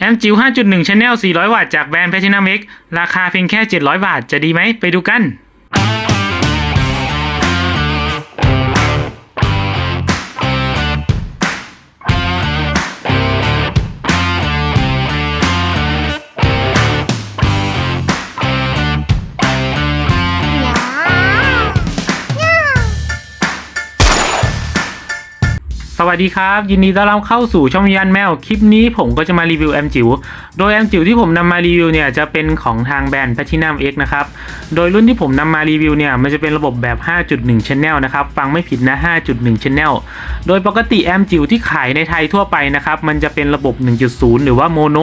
แอมจิ๋ว 5.1 Channel 400 วัตต์จากแบรนด์ Platinum X ราคาเพียงแค่ 700 บาท จะดีไหม ไปดูกันสวัสดีครับยินดีต้อนรับเข้าสู่ช่องยันแมวคลิปนี้ผมก็จะมารีวิวแอมจิ๋วโดยแอมจิ๋วที่ผมนำมารีวิวเนี่ยจะเป็นของทางแบรนด์ Platinum X นะครับโดยรุ่นที่ผมนำมารีวิวเนี่ยมันจะเป็นระบบแบบ 5.1 Channel นะครับฟังไม่ผิดนะ 5.1 Channel โดยปกติแอมจิ๋วที่ขายในไทยทั่วไปนะครับมันจะเป็นระบบ 1.0 หรือว่าโมโน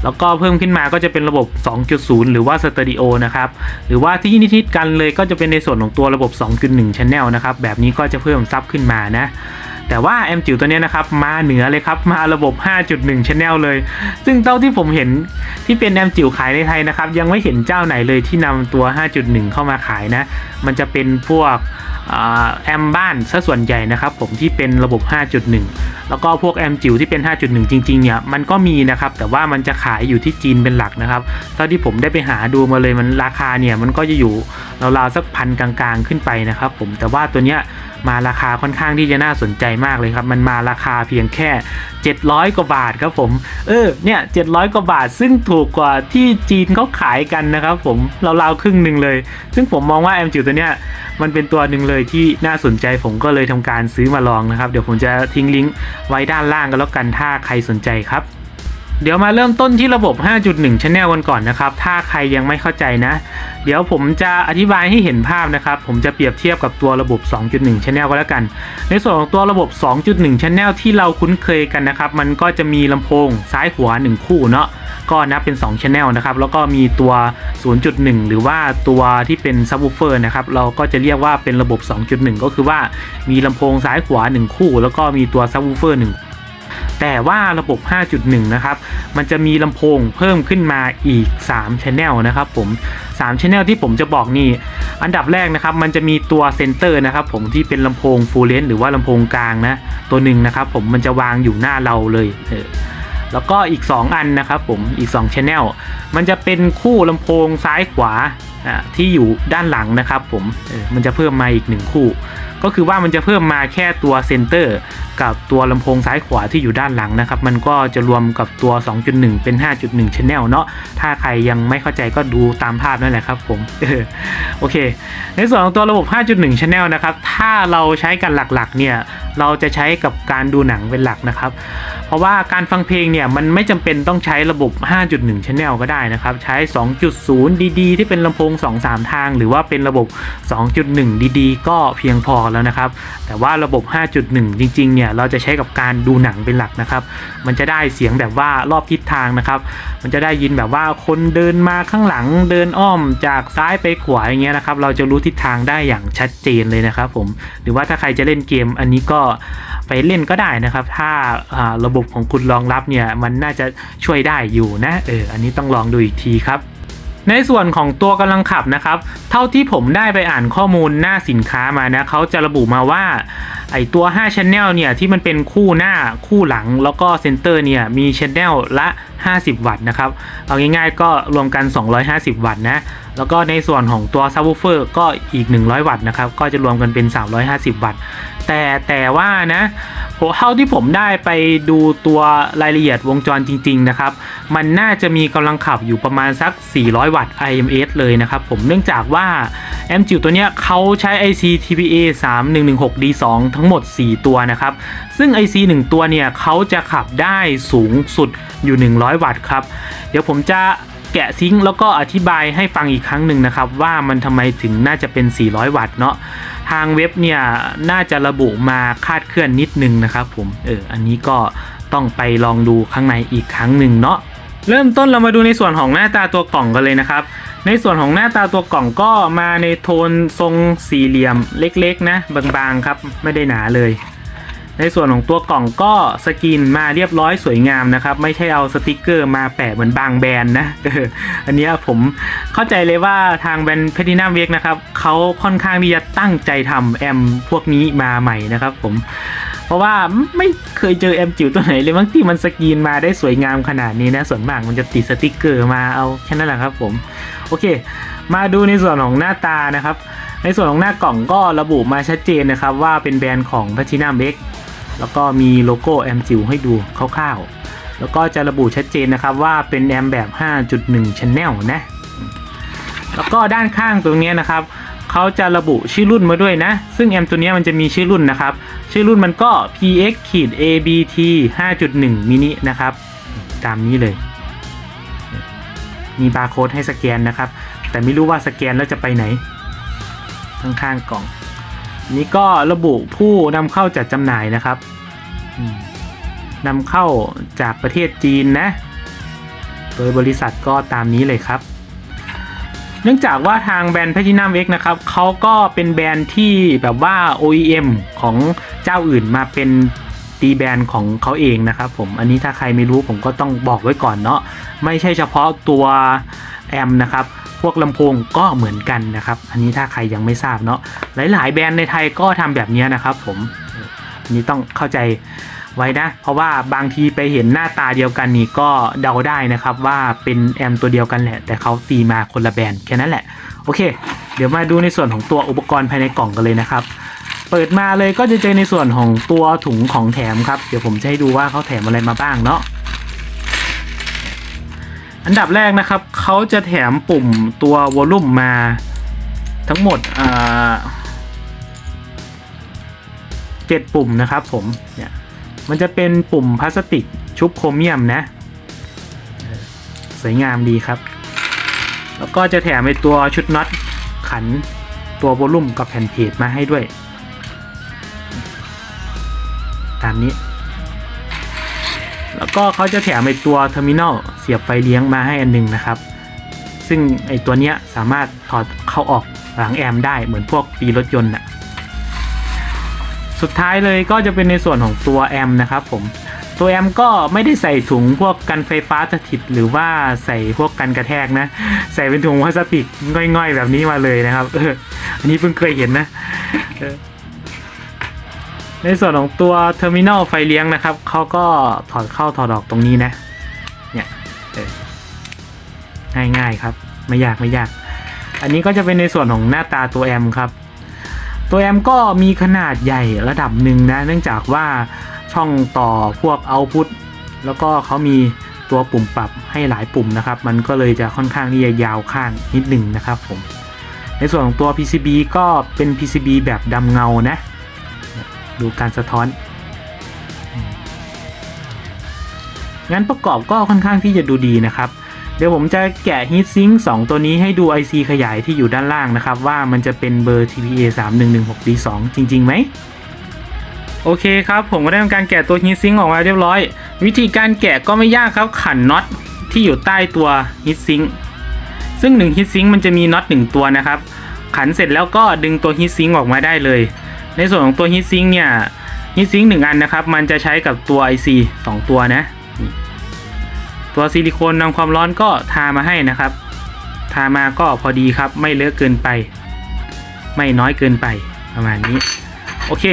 แล้วก็เพิ่มขึ้นมาก็จะเป็นระบบ 2.0 หรือว่าสเตอริโอนะครับหรือว่าที่นิดๆกันเลยก็จะเป็นในส่วนของตัวระบบ 2.1 Channel นะครับแบบนี้ก็จะเพิ่มซับขึ้นมานะแต่ว่าแอมจิ๋วตัวนี้นะครับมาเหนือเลยครับมาระบบ 5.1 Channel เลยซึ่งเท่าที่ผมเห็นที่เป็นแอมจิ๋วขายในไทยนะครับยังไม่เห็นเจ้าไหนเลยที่นำตัว 5.1 เข้ามาขายนะมันจะเป็นพวกแอมบ้านซะส่วนใหญ่นะครับผมที่เป็นระบบ 5.1 แล้วก็พวกแอมจิ๋วที่เป็น 5.1 จริงๆเนี่ยมันก็มีนะครับแต่ว่ามันจะขายอยู่ที่จีนเป็นหลักนะครับเท่าที่ผมได้ไปหาดูมาเลยมันราคาเนี่ยมันก็จะอยู่ราวๆสักพันกลางๆขึ้นไปนะครับผมแต่ว่าตัวเนี้ยมาราคาค่อนข้างที่จะน่าสนใจมากเลยครับมันมาราคาเพียงแค่700 กว่าบาทครับผมเนี่ย700 กว่าบาทซึ่งถูกกว่าที่จีนเขาขายกันนะครับผมราวๆครึ่งหนึ่งเลยซึ่งผมมองว่าแอมจิ๋วตัวเนี้ยมันเป็นตัวหนึ่งเลยที่น่าสนใจผมก็เลยทำการซื้อมาลองนะครับเดี๋ยวผมจะทิ้งลิงก์ไว้ด้านล่างกันแล้วกันถ้าใครสนใจครับเดี๋ยวมาเริ่มต้นที่ระบบ 5.1 Channel กันก่อนนะครับถ้าใครยังไม่เข้าใจนะเดี๋ยวผมจะอธิบายให้เห็นภาพนะครับผมจะเปรียบเทียบกับตัวระบบ 2.1 Channel ก็แล้วกันในส่วนของตัวระบบ 2.1 Channel ที่เราคุ้นเคยกันนะครับมันก็จะมีลำโพงซ้ายขวา1คู่เนาะก็นับเป็น2 Channel นะครับแล้วก็มีตัว 0.1 หรือว่าตัวที่เป็น Subwoofer นะครับเราก็จะเรียกว่าเป็นระบบ 2.1 ก็คือว่ามีลำโพงซ้ายขวา1คู่แล้วก็มีตัว Subwoofer 1แต่ว่าระบบ 5.1 นะครับมันจะมีลำโพงเพิ่มขึ้นมาอีก3 Channel นะครับผม3 Channel ที่ผมจะบอกนี่อันดับแรกนะครับมันจะมีตัวเซนเตอร์นะครับผมที่เป็นลำโพง Full Range หรือว่าลำโพงกลางนะตัวหนึ่งนะครับผมมันจะวางอยู่หน้าเราเลยแล้วก็อีก2อันนะครับผมอีก2 Channel มันจะเป็นคู่ลำโพงซ้ายขวาที่อยู่ด้านหลังนะครับผมมันจะเพิ่มมาอีก1คู่ก็คือว่ามันจะเพิ่มมาแค่ตัวเซนเตอร์กับตัวลำโพงซ้ายขวาที่อยู่ด้านหลังนะครับมันก็จะรวมกับตัว 2.1 เป็น 5.1 Channel เนาะถ้าใครยังไม่เข้าใจก็ดูตามภาพนั่นแหละครับผมโอเคในส่วนของตัวระบบ 5.1 Channel นะครับถ้าเราใช้กันหลักๆเนี่ยเราจะใช้กับการดูหนังเป็นหลักนะครับเพราะว่าการฟังเพลงเนี่ยมันไม่จำเป็นต้องใช้ระบบ 5.1 Channel ก็ได้นะครับใช้ 2.0 ดีๆที่เป็นลำโพง 2-3 ทางหรือว่าเป็นระบบ 2.1 ดีๆก็เพียงพอแล้วนะครับแต่ว่าระบบ 5.1 จริงๆเนี่ยเราจะใช้กับการดูหนังเป็นหลักนะครับมันจะได้เสียงแบบว่ารอบทิศทางนะครับมันจะได้ยินแบบว่าคนเดินมาข้างหลังเดินอ้อมจากซ้ายไปขวาอย่างเงี้ยนะครับเราจะรู้ทิศทางได้อย่างชัดเจนเลยนะครับผมหรือว่าถ้าใครจะเล่นเกมอันนี้ก็ไปเล่นก็ได้นะครับถ้าระบบของคุณรองรับเนี่ยมันน่าจะช่วยได้อยู่นะอันนี้ต้องลองดูอีกทีครับในส่วนของตัวกำลังขับนะครับเท่าที่ผมได้ไปอ่านข้อมูลหน้าสินค้ามานะเขาจะระบุมาว่าไอตัว5 Channel เนี่ยที่มันเป็นคู่หน้าคู่หลังแล้วก็เซนเตอร์เนี่ยมี Channel ละ50 วัตต์นะครับเอาง่ายๆก็รวมกัน250 วัตต์นะแล้วก็ในส่วนของตัว Subwoofer ก็อีก100 วัตต์นะครับก็จะรวมกันเป็น350 วัตต์แต่ว่านะเท่าที่ผมได้ไปดูตัวรายละเอียดวงจรจริงๆนะครับมันน่าจะมีกำลังขับอยู่ประมาณสัก400 วัตต์ IMS เลยนะครับผมเนื่องจากว่าแอมจิ๋วตัวเนี้ยเขาใช้ IC TPA 3116D2 ทั้งหมด4ตัวนะครับซึ่ง IC 1ตัวเนี่ยเขาจะขับได้สูงสุดอยู่100 วัตต์ครับเดี๋ยวผมจะแกะซิงค์แล้วก็อธิบายให้ฟังอีกครั้งหนึ่งนะครับว่ามันทำไมถึงน่าจะเป็น400 วัตต์เนาะทางเว็บเนี่ยน่าจะระบุมาคาดเคลื่อนนิดนึงนะครับผมอันนี้ก็ต้องไปลองดูข้างในอีกครั้งหนึ่งเนาะเริ่มต้นเรามาดูในส่วนของหน้าตาตัวกล่องกันเลยนะครับในส่วนของหน้าตาตัวกล่องก็มาในโทนทรงสี่เหลี่ยมเล็กๆนะบางๆครับไม่ได้หนาเลยในส่วนของตัวกล่องก็สกรีนมาเรียบร้อยสวยงามนะครับไม่ใช่เอาสติกเกอร์มาแปะเหมือนบางแบรนด์นะอันนี้ผมเข้าใจเลยว่าทางแบรนด์ Platinum X นะครับเขาค่อนข้างที่จะตั้งใจทำแอมพวกนี้มาใหม่นะครับผม ราะว่าไม่เคยเจอแอมจิ๋วตัวไหนเลยบางที่มันสกรีนมาได้สวยงามขนาดนี้นะส่วนมากมันจะติดสติกเกอร์มาเอาแค่นั้นแหละครับผมโอเคมาดูในส่วนของหน้าตานะครับในส่วนของหน้ากล่องก็ระบุมาชัดเจนนะครับว่าเป็นแบรนด์ของ Platinum X แล้วก็มีโลโก้แอมจิ๋วให้ดูคร่าวๆแล้วก็จะระบุชัดเจนนะครับว่าเป็นแอมแบบ 5.1 Channel นะแล้วก็ด้านข้างตรงนี้นะครับเขาจะระบุชื่อรุ่นมาด้วยนะซึ่งแอมตัวนี้มันจะมีชื่อรุ่นนะครับชื่อรุ่นมันก็ PX-ABT 5.1 mini นะครับตามนี้เลยมีบาร์โค้ดให้สแกนนะครับแต่ไม่รู้ว่าสแกนแล้วจะไปไหนข้างๆกล่องนี้ก็ระบุผู้นำเข้าจัดจำหน่ายนะครับนำเข้าจากประเทศจีนนะโดยบริษัทก็ตามนี้เลยครับเนื่องจากว่าทางแบรนด์ Platinum X นะครับเขาก็เป็นแบรนด์ที่แบบว่า OEM ของเจ้าอื่นมาเป็นตีแบรนด์ของเขาเองนะครับผมอันนี้ถ้าใครไม่รู้ผมก็ต้องบอกไว้ก่อนเนาะไม่ใช่เฉพาะตัวแอมนะครับพวกลำโพงก็เหมือนกันนะครับอันนี้ถ้าใครยังไม่ทราบเนาะหลายๆแบรนด์ในไทยก็ทำแบบนี้นะครับผมอันนี้ต้องเข้าใจไว้นะเพราะว่าบางทีไปเห็นหน้าตาเดียวกันนี่ก็เดาได้นะครับว่าเป็นแอมตัวเดียวกันแหละแต่เขาตีมาคนละแบรนด์แค่นั้นแหละโอเคเดี๋ยวมาดูในส่วนของตัวอุปกรณ์ภายในกล่องกันเลยนะครับเปิดมาเลยก็จะเจอในส่วนของตัวถุงของแถมครับเดี๋ยวผมจะให้ดูว่าเขาแถมอะไรมาบ้างเนาะอันดับแรกนะครับเขาจะแถมปุ่มตัววอลลุ่มมาทั้งหมด7 ปุ่มนะครับผมเนี่ยมันจะเป็นปุ่มพลาสติกชุบโครเมียมนะสวยงามดีครับแล้วก็จะแถมในตัวชุดน็อตขันตัววอลลุ่มกับแผ่นเพจมาให้ด้วยตามนี้แล้วก็เขาจะแถมในตัวเทอร์มินอลเสียบไฟเลี้ยงมาให้อันนึงนะครับซึ่งไอตัวเนี้ยสามารถถอดเข้าออกหลังแอมได้เหมือนพวกปีรถยนต์น่ะสุดท้ายเลยก็จะเป็นในส่วนของตัวแอมนะครับผมตัวแอมก็ไม่ได้ใส่ถุงพวกกันไฟฟ้าสถิตหรือว่าใส่พวกกันกระแทกนะใส่เป็นถุงพลาสติกง่อยๆแบบนี้มาเลยนะครับอันนี้เพิ่งเคยเห็นนะในส่วนของตัวเทอร์มินอลไฟเลี้ยงนะครับเขาก็ถอดเข้าถอดออกตรงนี้นะเนี่ยง่ายๆครับไม่ยากอันนี้ก็จะเป็นในส่วนของหน้าตาตัวแอมครับตัวแอมก็มีขนาดใหญ่ระดับหนึ่งนะเนื่องจากว่าช่องต่อพวกเอาท์พุตแล้วก็เขามีตัวปุ่มปรับให้หลายปุ่มนะครับมันก็เลยจะค่อนข้างที่จะยาวข้างนิดหนึ่งนะครับผมในส่วนของตัว PCB ก็เป็น PCB แบบดำเงานะดูการสะท้อนงานประกอบก็ค่อนข้างที่จะดูดีนะครับเดี๋ยวผมจะแกะ Heatsink 2 ตัวนี้ให้ดู IC ขยายที่อยู่ด้านล่างนะครับว่ามันจะเป็นเบอร์ TPA3116D2 จริงๆไหมโอเคครับผมก็ได้ทำการแกะตัว Heatsink ออกมาเรียบร้อยวิธีการแกะก็ไม่ยากครับขันน็อตที่อยู่ใต้ตัว Heatsink ซึ่ง1 Heatsink มันจะมีน็อต1ตัวนะครับขันเสร็จแล้วก็ดึงตัว Heatsink ออกมาได้เลยในส่วนของตัว Heatsink เนี่ย Heatsink 1 อันนะครับมันจะใช้กับตัว IC 2 ตัวนะตัวซิลิโคนนำความร้อนก็ทามาให้นะครับทามาก็พอดีครับไม่เลอะเกินไปไม่น้อยเกินไปประมาณนี้โอเค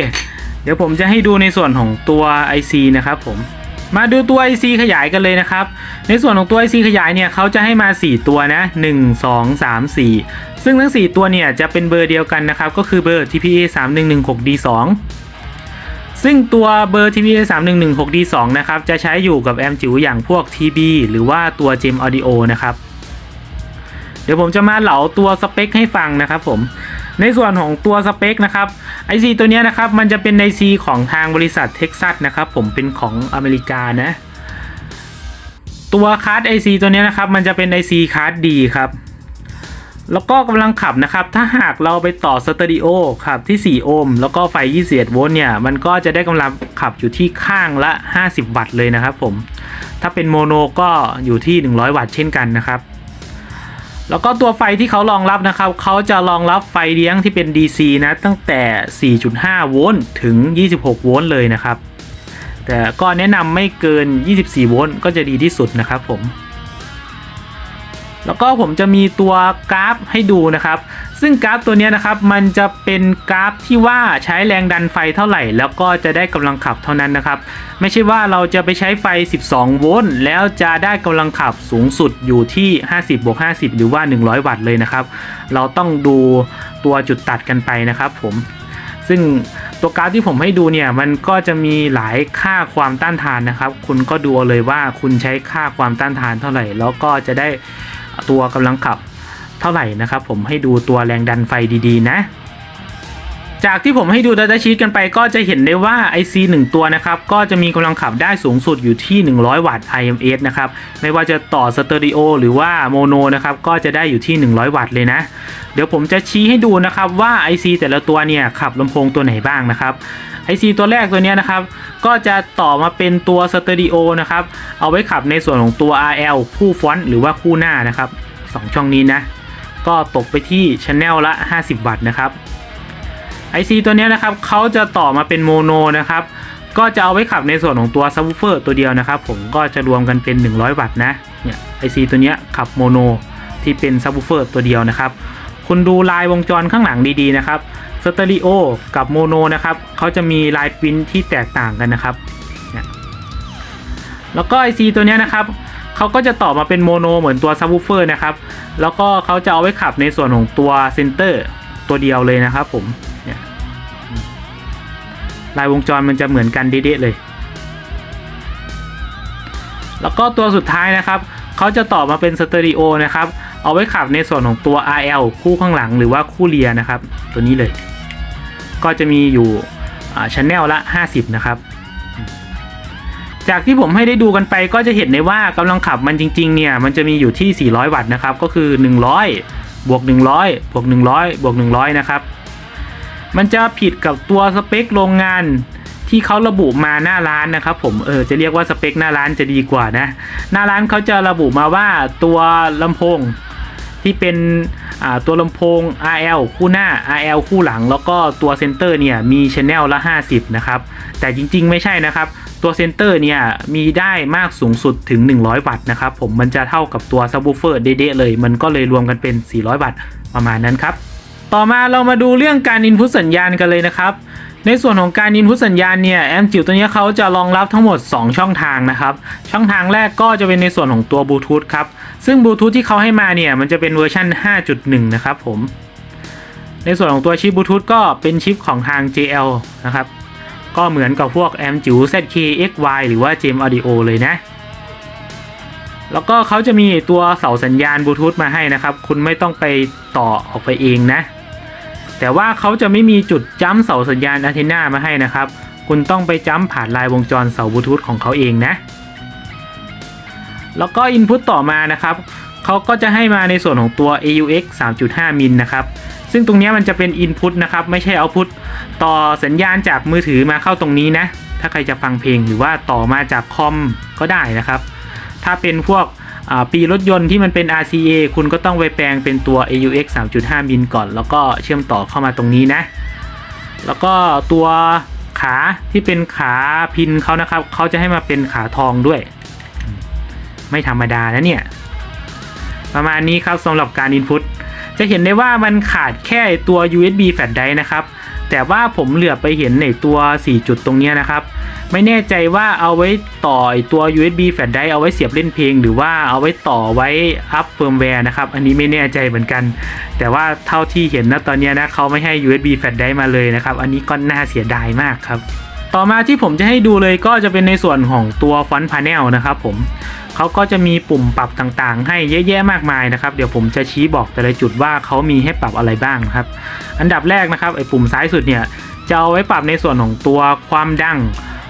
เดี๋ยวผมจะให้ดูในส่วนของตัว IC นะครับผมมาดูตัว IC ขยายกันเลยนะครับในส่วนของตัว IC ขยายเนี่ยเขาจะให้มา4ตัวนะ1 2 3 4ซึ่งทั้ง4ตัวเนี่ยจะเป็นเบอร์เดียวกันนะครับก็คือเบอร์ TPA3116D2 ซึ่งตัวเบอร์ TPA3116D2 นะครับจะใช้อยู่กับแอมจิ๋วอย่างพวก TB หรือว่าตัว Gem Audio นะครับเดี๋ยวผมจะมาเหลาตัวสเปคให้ฟังนะครับผมในส่วนของตัวสเปคนะครับ IC ตัวนี้นะครับมันจะเป็น IC ของทางบริษัทเท็กซัสนะครับผมเป็นของอเมริกานะตัวคาร์ด IC ตัวนี้นะครับมันจะเป็น IC คาร์ดดีครับแล้วก็กำลังขับนะครับถ้าหากเราไปต่อสเตอริโอขับที่4 โอห์มแล้วก็ไฟ21 โวลต์เนี่ยมันก็จะได้กำลังขับอยู่ที่ข้างละ50 วัตต์เลยนะครับผมถ้าเป็นโมโนก็อยู่ที่100 วัตต์เช่นกันนะครับแล้วก็ตัวไฟที่เขารองรับนะครับเขาจะรองรับไฟเลี้ยงที่เป็น DC นะตั้งแต่ 4.5 โวลต์ถึง26 โวลต์เลยนะครับแต่ก็แนะนำไม่เกิน24 โวลต์ก็จะดีที่สุดนะครับผม แล้วก็ผมจะมีตัวกราฟให้ดูนะครับซึ่งกราฟตัวนี้นะครับมันจะเป็นกราฟที่ว่าใช้แรงดันไฟเท่าไหร่แล้วก็จะได้กำลังขับเท่านั้นนะครับไม่ใช่ว่าเราจะไปใช้ไฟ12โวลต์แล้วจะได้กำลังขับสูงสุดอยู่ที่50+50หรือว่า100วัตต์เลยนะครับเราต้องดูตัวจุดตัดกันไปนะครับผมซึ่งตัวกราฟที่ผมให้ดูเนี่ยมันก็จะมีหลายค่าความต้านทานนะครับคุณก็ดูเลยว่าคุณใช้ค่าความต้านทานเท่าไหร่แล้วก็จะได้ตัวกำลังขับเท่าไหร่นะครับผมให้ดูตัวแรงดันไฟดีๆนะจากที่ผมให้ดู Data Sheet กันไปก็จะเห็นได้ว่า IC 1 ตัวนะครับก็จะมีกำลังขับได้สูงสุดอยู่ที่100วัตต์ IMS นะครับไม่ว่าจะต่อสเตอริโอหรือว่าโมโนนะครับก็จะได้อยู่ที่100วัตต์เลยนะเดี๋ยวผมจะชี้ให้ดูนะครับว่า IC แต่ละตัวเนี่ยขับลำโพงตัวไหนบ้างนะครับ IC ตัวแรกตัวนี้นะครับก็จะต่อมาเป็นตัวสเตอริโอนะครับเอาไว้ขับในส่วนของตัว RL คู่ฟอนต์หรือว่าคู่หน้านะครับ2ช่องนี้นะก็ตกไปที่ Channel ละ50วัตต์นะครับIC ตัวนี้นะครับเขาจะต่อมาเป็นโมโนนะครับก็จะเอาไว้ขับในส่วนของตัวซับวูฟเฟอร์ตัวเดียวนะครับผมก็จะรวมกันเป็น100วัตต์นะเนี่ย IC ตัวนี้ขับโมโนที่เป็นซับวูฟเฟอร์ตัวเดียวนะครับคุณดูลายวงจรข้างหลังดีๆนะครับสเตอริโอกับโมโนนะครับเขาจะมีลายปริ้นที่แตกต่างกันนะครับเนี่ยแล้วก็ IC ตัวนี้นะครับเขาก็จะต่อมาเป็นโมโนเหมือนตัวซับวูฟเฟอร์นะครับแล้วก็เขาจะเอาไว้ขับในส่วนของตัวเซนเตอร์ตัวเดียวเลยนะครับผมลายวงจรมันจะเหมือนกันเด๊ะๆเลยแล้วก็ตัวสุดท้ายนะครับเขาจะต่อมาเป็นสเตอริโอนะครับเอาไว้ขับในส่วนของตัว RL คู่ข้างหลังหรือว่าคู่เรียนะครับตัวนี้เลยก็จะมีอยู่channel ละ50นะครับจากที่ผมให้ได้ดูกันไปก็จะเห็นได้ว่ากำลังขับมันจริงๆเนี่ยมันจะมีอยู่ที่400วัตต์นะครับก็คือ100บวก100บวก100บวก100นะครับมันจะผิดกับตัวสเปคโรงงานที่เขาระบุมาหน้าร้านนะครับผมจะเรียกว่าสเปคหน้าร้านจะดีกว่านะหน้าร้านเขาจะระบุมาว่าตัวลำโพงที่เป็นตัวลำโพง RL คู่หน้า RL คู่หลังแล้วก็ตัวเซนเตอร์เนี่ยมี Channel ละ50นะครับแต่จริงๆไม่ใช่นะครับตัวเซนเตอร์เนี่ยมีได้มากสูงสุดถึง100วัตต์นะครับผมมันจะเท่ากับตัวซับวูฟเฟอร์เด๊ะๆเลยมันก็เลยรวมกันเป็น400วัตต์ประมาณนั้นครับต่อมาเรามาดูเรื่องการอินพุตสัญญาณกันเลยนะครับในส่วนของการอินพุตสัญญาณเนี่ยแอมจิ๋วตัวนี้เขาจะรองรับทั้งหมด2ช่องทางนะครับช่องทางแรกก็จะเป็นในส่วนของตัวบลูทูธครับซึ่งบลูทูธที่เขาให้มาเนี่ยมันจะเป็นเวอร์ชัน 5.1 นะครับผมในส่วนของตัวชิปบลูทูธก็เป็นชิปของทาง JL นะครับก็เหมือนกับพวกแอมจิ๋ว ZK-XY หรือว่า Gem Audio เลยนะแล้วก็เขาจะมีตัวเสาสัญญาณบลูทูธมาให้นะครับคุณไม่ต้องไปต่อออกไปเองนะแต่ว่าเขาจะไม่มีจุดจัมป์เสาสัญญาณอะเทนามาให้นะครับคุณต้องไปจัมป์ผ่านลายวงจรเสาบลูทูธของเขาเองนะแล้วก็อินพุตต่อมานะครับเขาก็จะให้มาในส่วนของตัว AUX 3.5 มิลนะครับซึ่งตรงนี้มันจะเป็นอินพุตนะครับไม่ใช่เอาพุตต่อสัญญาณจากมือถือมาเข้าตรงนี้นะถ้าใครจะฟังเพลงหรือว่าต่อมาจากคอมก็ได้นะครับถ้าเป็นพวกปีรถยนต์ที่มันเป็น RCA คุณก็ต้องไปแปลงเป็นตัว AUX 3.5 มิลก่อนแล้วก็เชื่อมต่อเข้ามาตรงนี้นะแล้วก็ตัวขาที่เป็นขาพินเขานะครับเขาจะให้มาเป็นขาทองด้วยไม่ธรรมดานะเนี่ยประมาณนี้ครับสำหรับการอินพุตจะเห็นได้ว่ามันขาดแค่ตัว USB Flash Drive นะครับแต่ว่าผมเหลือไปเห็นในตัว4จุดตรงนี้นะครับไม่แน่ใจว่าเอาไว้ต่อตัว USB Flash Drive เอาไว้เสียบเล่นเพลงหรือว่าเอาไว้ต่อไว้อัพเฟิร์มแวร์นะครับอันนี้ไม่แน่ใจเหมือนกันแต่ว่าเท่าที่เห็นนะตอนนี้นะเขาไม่ให้ USB Flash Drive มาเลยนะครับอันนี้ก็น่าเสียดายมากครับต่อมาที่ผมจะให้ดูเลยก็จะเป็นในส่วนของตัว Front Panel นะครับผมเขาก็จะมีปุ่มปรับต่างๆให้เยอะแยะมากมายนะครับเดี๋ยวผมจะชี้บอกแต่ละจุดว่าเขามีให้ปรับอะไรบ้างครับอันดับแรกนะครับไอ้ปุ่มซ้ายสุดเนี่ยจะเอาไว้ปรับในส่วนของตัวความดัง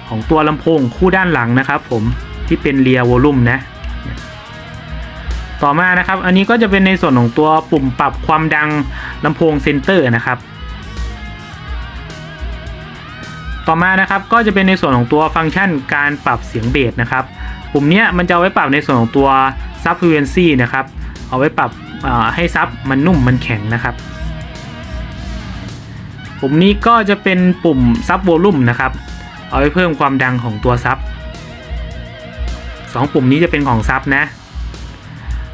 ของตัวลำโพงคู่ด้านหลังนะครับผมที่เป็นเรียร์วอลลุ่มนะต่อมานะครับอันนี้ก็จะเป็นในส่วนของตัวปุ่มปรับความดังลำโพงเซนเตอร์นะครับต่อมานะครับก็จะเป็นในส่วนของตัวฟังก์ชันการปรับเสียงเบสนะครับปุ่มนี้มันจะเอาไว้ปรับในส่วนของตัวซับฟรีเควนซีนะครับเอาไว้ปรับให้ซับมันนุ่มมันแข็งนะครับปุ่มนี้ก็จะเป็นปุ่มซับวอลลุ่มนะครับเอาไว้เพิ่มความดังของตัวซับ2ปุ่มนี้จะเป็นของซับนะ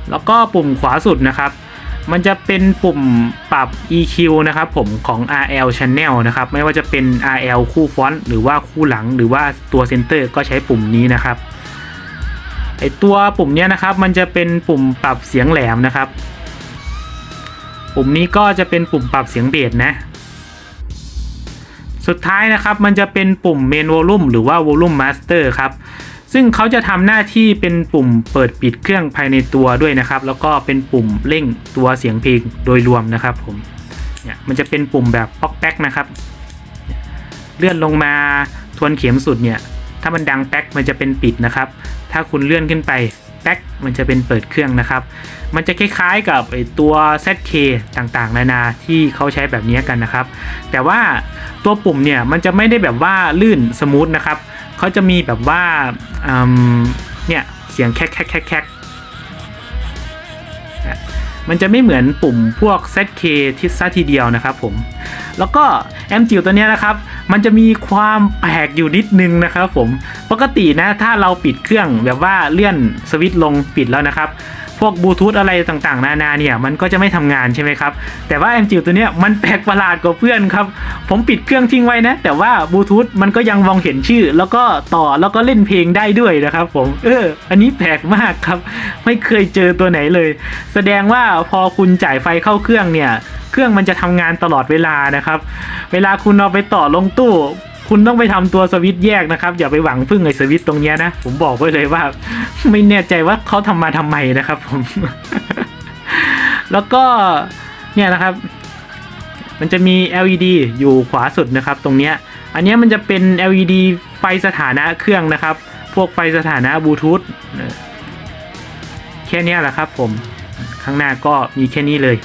แล้วก็ปุ่มขวาสุดนะครับมันจะเป็นปุ่มปรับ EQ นะครับผมของ RL Channel นะครับไม่ว่าจะเป็น RL คู่ฟอนต์หรือว่าคู่หลังหรือว่าตัวเซนเตอร์ก็ใช้ปุ่มนี้นะครับไอตัวปุ่มเนี้ยนะครับมันจะเป็นปุ่มปรับเสียงแหลมนะครับปุ่มนี้ก็จะเป็นปุ่มปรับเสียงเบสนะสุดท้ายนะครับมันจะเป็นปุ่ม Main Volume หรือว่า Volume Master ครับซึ่งเขาจะทำหน้าที่เป็นปุ่มเปิดปิดเครื่องภายในตัวด้วยนะครับแล้วก็เป็นปุ่มเร่งตัวเสียงเพลงโดยรวมนะครับผมเนี่ยมันจะเป็นปุ่มแบบป๊อกแป๊กนะครับเลื่อนลงมาทวนเข็มสุดเนี่ยถ้ามันดังแป๊กมันจะเป็นปิดนะครับถ้าคุณเลื่อนขึ้นไปแป๊กมันจะเป็นเปิดเครื่องนะครับมันจะคล้ายๆกับไอตัว ZK ต่างๆนานาที่เขาใช้แบบนี้กันนะครับแต่ว่าตัวปุ่มเนี่ยมันจะไม่ได้แบบว่าลื่นสมูทนะครับเขาจะมีแบบว่าเนี่ยเสียงแคกมันจะไม่เหมือนปุ่มพวก ZK ที่ซะทีเดียวนะครับผมแล้วก็แอมจิ๋วตัวนี้นะครับมันจะมีความแปลกอยู่นิดนึงนะครับผมปกตินะถ้าเราปิดเครื่องแบบว่าเลื่อนสวิตช์ลงปิดแล้วนะครับพวกบลูทูธอะไรต่างๆนานาเนี่ยมันก็จะไม่ทำงานใช่ไหมครับแต่ว่าแอมจิ๋วตัวนี้มันแปลกประหลาดกว่าเพื่อนครับผมปิดเครื่องทิ้งไว้นะแต่ว่าบลูทูธมันก็ยังมองเห็นชื่อแล้วก็ต่อแล้วก็เล่นเพลงได้ด้วยนะครับผมอันนี้แปลกมากครับไม่เคยเจอตัวไหนเลยแสดงว่าพอคุณจ่ายไฟเข้าเครื่องเนี่ยเครื่องมันจะทำงานตลอดเวลานะครับเวลาคุณเอาไปต่อลงตู้คุณต้องไปทำตัวสวิตช์แยกนะครับอย่าไปหวังพึ่งไอ้สวิตช์ตรงนี้นะผมบอกไว้เลยว่าไม่แน่ใจว่าเขาทำมาทำไมนะครับผม แล้วก็เนี่ยนะครับมันจะมี LED อยู่ขวาสุดนะครับตรงเนี้ยอันนี้มันจะเป็น LED ไฟสถานะเครื่องนะครับพวกไฟสถานะบลูทูธแค่นี้แหละครับผมข้างหน้าก็มีแค่นี้เลย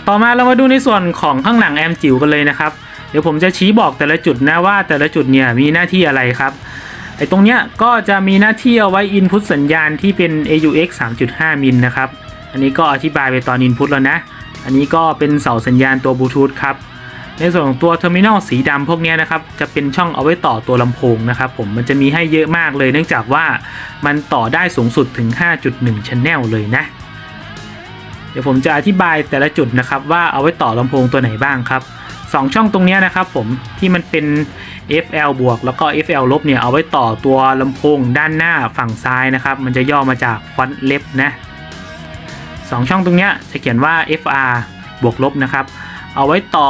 ต่อมาเรามาดูในส่วนของข้างหลังแอมจิ๋วกันเลยนะครับเดี๋ยวผมจะชี้บอกแต่ละจุดนะว่าแต่ละจุดเนี่ยมีหน้าที่อะไรครับไอ้ตรงเนี้ยก็จะมีหน้าที่เอาไว้ Input สัญญาณที่เป็น AUX 3.5 มิลนะครับอันนี้ก็อธิบายไปตอน Input แล้วนะอันนี้ก็เป็นเสาสัญญาณตัวบลูทูธครับในส่วนของตัวเทอร์มินอลสีดำพวกนี้นะครับจะเป็นช่องเอาไว้ต่อตัวลำโพงนะครับผมมันจะมีให้เยอะมากเลยเนื่องจากว่ามันต่อได้สูงสุดถึง 5.1 Channel เลยนะเดี๋ยวผมจะอธิบายแต่ละจุดนะครับว่าเอาไว้ต่อลำโพงตัวไหนบ้างครับ2ช่องตรงนี้นะครับผมที่มันเป็น FL บวกแล้วก็ FL ลบเนี่ยเอาไว้ต่อตัวลำโพงด้านหน้าฝั่งซ้ายนะครับมันจะย่อมาจากฟอนต์เล็บนะ2ช่องตรงนี้จะเขียนว่า FR บวกลบนะครับเอาไว้ต่อ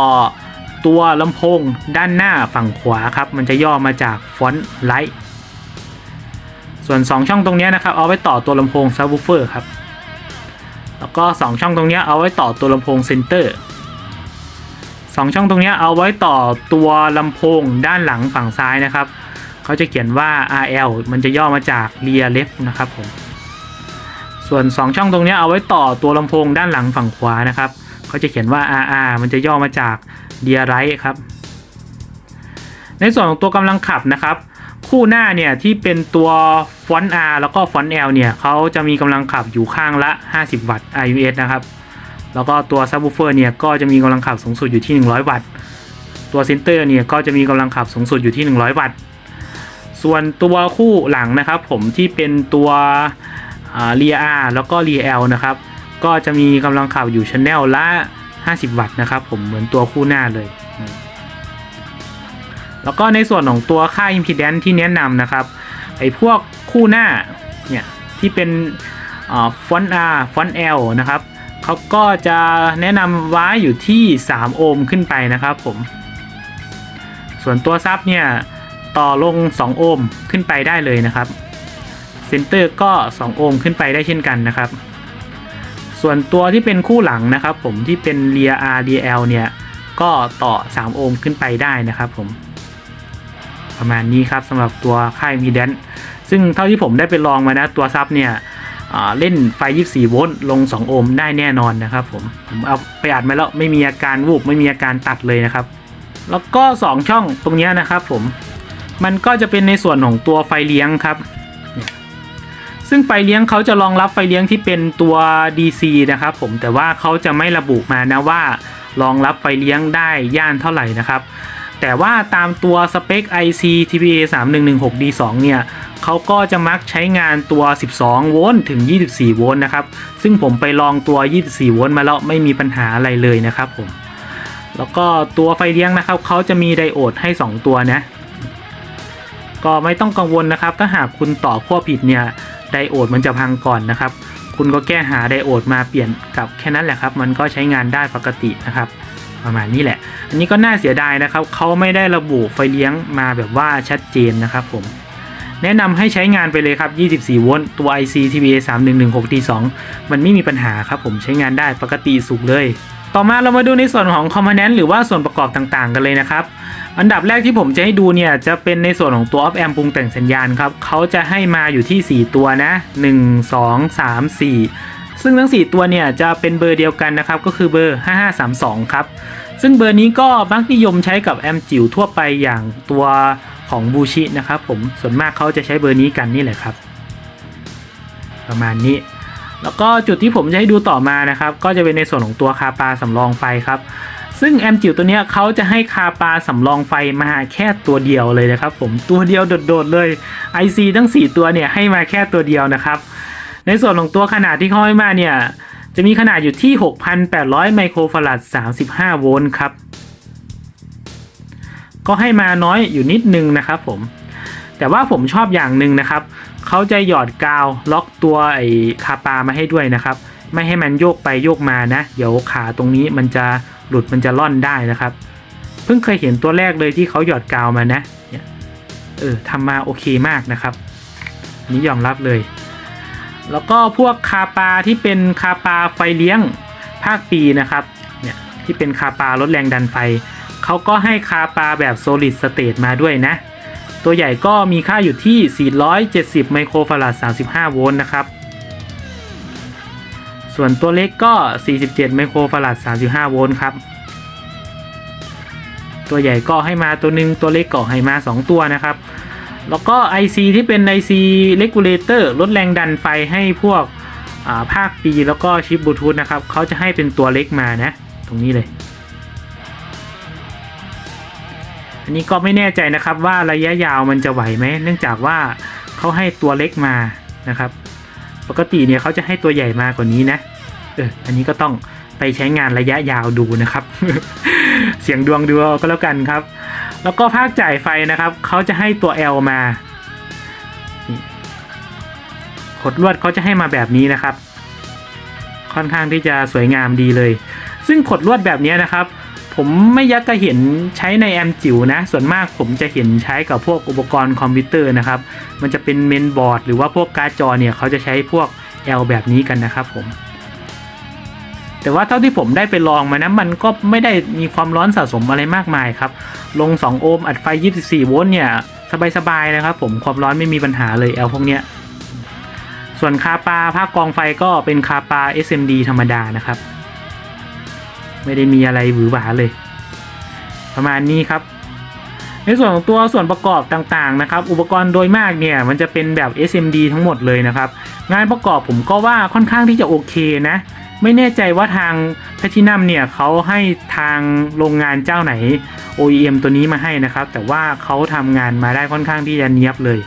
ตัวลำโพงด้านหน้าฝั่งขวาครับมันจะย่อมาจากฟอนต์ไลท์ส่วน2ช่องตรงนี้นะครับเอาไว้ต่อตัวลำโพงซับวูฟเฟอร์ครับแล้วก็2ช่องตรงนี้เอาไว้ต่อตัวลำโพงเซนเตอร์2ช่องตรงนี้เอาไว้ต่อตัวลำโพงด้านหลังฝั่งซ้ายนะครับเขาจะเขียนว่า RL มันจะย่อมาจาก Rear Left นะครับผมส่วน2ช่องตรงนี้เอาไว้ต่อตัวลำโพงด้านหลังฝั่งขวานะครับเขาจะเขียนว่า RR มันจะย่อมาจาก Rear Right ครับในส่วนของตัวกำลังขับนะครับคู่หน้าเนี่ยที่เป็นตัวฟอนต์ R แล้วก็ฟอนต์ L เนี่ยเขาจะมีกำลังขับอยู่ข้างละ50 วัตต์ IUS นะครับแล้วก็ตัวซับวูฟเฟอร์เนี่ยก็จะมีกำลังขับสูงสุดอยู่ที่100 วัตต์ตัวเซนเตอร์เนี่ยก็จะมีกำลังขับสูงสุดอยู่ที่100 วัตต์ส่วนตัวคู่หลังนะครับผมที่เป็นตัวRear R แล้วก็ Rear L นะครับก็จะมีกำลังขับอยู่ Channel ละ50 วัตต์นะครับผมเหมือนตัวคู่หน้าเลยแล้วก็ในส่วนของตัวค่า Impedance ที่แนะนำนะครับไอ้พวกคู่หน้าเนี่ยที่เป็นฟอนต์ R ฟอนต์ L นะครับเขาก็จะแนะนำไว้อยู่ที่3 โอห์มขึ้นไปนะครับผมส่วนตัวซับเนี่ยต่อลง2 โอห์มขึ้นไปได้เลยนะครับเซนเตอร์ก็2 โอห์มขึ้นไปได้เช่นกันนะครับส่วนตัวที่เป็นคู่หลังนะครับผมที่เป็น Rear R Rear L เนี่ยก็ต่อ3 โอห์มขึ้นไปได้นะครับผมประมาณนี้ครับสำหรับตัวค่า Impedance ซึ่งเท่าที่ผมได้ไปลองมานะตัวซับเนี่ยเล่นไฟ24 โวลต์ลง2 โอห์มได้แน่นอนนะครับผมเอาไปอัดมาแล้วไม่มีอาการวูบไม่มีอาการตัดเลยนะครับแล้วก็2ช่องตรงนี้นะครับผมมันก็จะเป็นในส่วนของตัวไฟเลี้ยงครับซึ่งไฟเลี้ยงเขาจะรองรับไฟเลี้ยงที่เป็นตัว DC นะครับผมแต่ว่าเขาจะไม่ระบุมานะว่ารองรับไฟเลี้ยงได้ย่านเท่าไหร่นะครับ แต่ว่าตามตัวสเปค IC TPA3116D2 เนี่ยเขาก็จะมักใช้งานตัว12โวลต์ถึง24โวลต์นะครับซึ่งผมไปลองตัว24โวลต์มาแล้วไม่มีปัญหาอะไรเลยนะครับผมแล้วก็ตัวไฟเลี้ยงนะครับเขาจะมีไดโอดให้2ตัวนะก็ไม่ต้องกังวลนะครับถ้าหากคุณต่อขั้วผิดเนี่ยไดโอดมันจะพังก่อนนะครับคุณก็แก้หาไดโอดมาเปลี่ยนกับแค่นั้นแหละครับมันก็ใช้งานได้ปกตินะครับประมาณนี้แหละอันนี้ก็น่าเสียดายนะครับเขาไม่ได้ระบุไฟเลี้ยงมาแบบว่าชัดเจนนะครับผมแนะนำให้ใช้งานไปเลยครับ24โวลต์ตัว IC TPA3116D2 มันไม่มีปัญหาครับผมใช้งานได้ปกติสุดเลยต่อมาเรามาดูในส่วนของคอมโพเนนต์หรือว่าส่วนประกอบต่างๆกันเลยนะครับอันดับแรกที่ผมจะให้ดูเนี่ยจะเป็นในส่วนของตัว Op Amp ปรุงแต่งสัญญาณครับเขาจะให้มาอยู่ที่4ตัวนะ1 2 3 4ซึ่งทั้ง4ตัวเนี่ยจะเป็นเบอร์เดียวกันนะครับก็คือเบอร์5532ครับซึ่งเบอร์นี้ก็มักนิยมใช้กับแอมป์จิ๋วทั่วไปอย่างตัวของบูชินะครับผมส่วนมากเขาจะใช้เบอร์นี้กันนี่แหละครับประมาณนี้แล้วก็จุดที่ผมจะให้ดูต่อมานะครับก็จะเป็นในส่วนของตัวคาปาสำรองไฟครับซึ่งแอมป์จิ๋วตัวนี้เขาจะให้คาปาสำรองไฟมาแค่ตัวเดียวเลยนะครับผมตัวเดียวโดดๆเลย IC ทั้ง4ตัวเนี่ยให้มาแค่ตัวเดียวนะครับในส่วนของตัวขนาดที่เขาให้มาเนี่ยจะมีขนาดอยู่ที่ 6,800 ไมโครฟาราด35โวลต์ครับก็ให้มาน้อยอยู่นิดนึงนะครับผมแต่ว่าผมชอบอย่างหนึ่งนะครับเขาจะหยอดกาวล็อกตัวไอ้คาปามาให้ด้วยนะครับไม่ให้มันโยกไปโยกมานะเดี๋ยวขาตรงนี้มันจะหลุดมันจะล่อนได้นะครับเพิ่งเคยเห็นตัวแรกเลยที่เขาหยอดกาวมานะเนี่ยทำมาโอเคมากนะครับนี้ยอมรับเลยแล้วก็พวกคาปาที่เป็นคาปาไฟเลี้ยงภาคปีนะครับเนี่ยที่เป็นคาปาลดแรงดันไฟเขาก็ให้คาปาแบบ solid state มาด้วยนะตัวใหญ่ก็มีค่าอยู่ที่470ไมโครฟาราด35โวลต์นะครับส่วนตัวเล็กก็47ไมโครฟาราด35โวลต์ครับตัวใหญ่ก็ให้มาตัวหนึ่งตัวเล็กก็ให้มา2ตัวนะครับแล้วก็ IC ที่เป็น IC regulator ลดแรงดันไฟให้พวกภาคปีแล้วก็ชิปบลูทูธนะครับเขาจะให้เป็นตัวเล็กมานะตรงนี้เลยอันนี้ก็ไม่แน่ใจนะครับว่าระยะยาวมันจะไหวไหมเนื่องจากว่าเขาให้ตัวเล็กมานะครับปกติเนี่ยเขาจะให้ตัวใหญ่มากกว่านี้นะอันนี้ก็ต้องไปใช้งานระยะยาวดูนะครับ เสียงดวงดูก็แล้วกันครับแล้วก็ภาคจ่ายไฟนะครับเขาจะให้ตัว L มาขดลวดเขาจะให้มาแบบนี้นะครับค่อนข้างที่จะสวยงามดีเลยซึ่งขดลวดแบบนี้นะครับผมไม่ยักจะเห็นใช้ในแอมป์จิ๋วนะส่วนมากผมจะเห็นใช้กับพวกอุปกรณ์คอมพิวเตอร์นะครับมันจะเป็นเมนบอร์ดหรือว่าพวกการ์ดจอเนี่ยเขาจะใช้พวก L แบบนี้กันนะครับผมแต่ว่าเท่าที่ผมได้ไปลองมานะมันก็ไม่ได้มีความร้อนสะสมอะไรมากมายครับลง2โอห์มอัดไฟ24โวลต์เนี่ยสบายๆนะครับผมความร้อนไม่มีปัญหาเลย L พวกเนี้ยส่วนคาปาภาคกองไฟก็เป็นคาปา SMD ธรรมดานะครับไม่ได้มีอะไรหวือหวาเลยประมาณนี้ครับในส่วนของตัวส่วนประกอบต่างๆนะครับอุปกรณ์โดยมากเนี่ยมันจะเป็นแบบ SMD ทั้งหมดเลยนะครับงานประกอบผมก็ว่าค่อนข้างที่จะโอเคนะไม่แน่ใจว่าทาง Platinum เนี่ยเขาให้ทางโรงงานเจ้าไหน OEM ตัวนี้มาให้นะครับแต่ว่าเขาทำงานมาได้ค่อนข้างที่จะเนียบเลย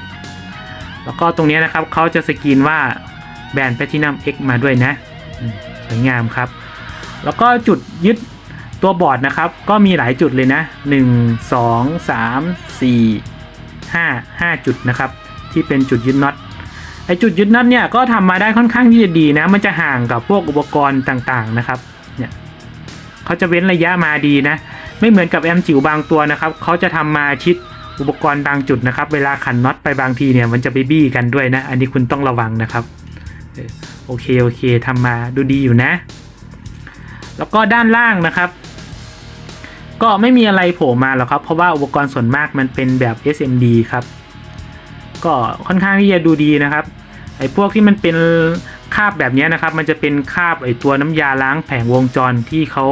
แล้วก็ตรงนี้นะครับเขาจะสกรีนว่าแบรนด์ Platinum X มาด้วยนะสวยงามครับแล้วก็จุดยึดตัวบอร์ดนะครับก็มีหลายจุดเลยนะ1 2 3 4 5จุดนะครับที่เป็นจุดยึดน็อตไอจุดยึดน็อตเนี่ยก็ทำมาได้ค่อนข้างที่จะดีนะมันจะห่างกับพวกอุปกรณ์ต่างๆนะครับเนี่ยเขาจะเว้นระยะมาดีนะไม่เหมือนกับแอมป์จิ๋วบางตัวนะครับเขาจะทำมาชิดอุปกรณ์บางจุดนะครับเวลาขันน็อตไปบางทีเนี่ยมันจะไปบี้กันด้วยนะอันนี้คุณต้องระวังนะครับโอเคทำมาดูดีอยู่นะแล้วก็ด้านล่างนะครับก็ไม่มีอะไรโผล่มาหรอกครับเพราะว่าอุปกรณ์ส่วนมากมันเป็นแบบ SMD ครับก็ค่อนข้างที่จะดูดีนะครับไอ้พวกที่มันเป็นคราบแบบนี้นะครับมันจะเป็นคราบไอ้ตัวน้ำยาล้างแผงวงจรที่เขา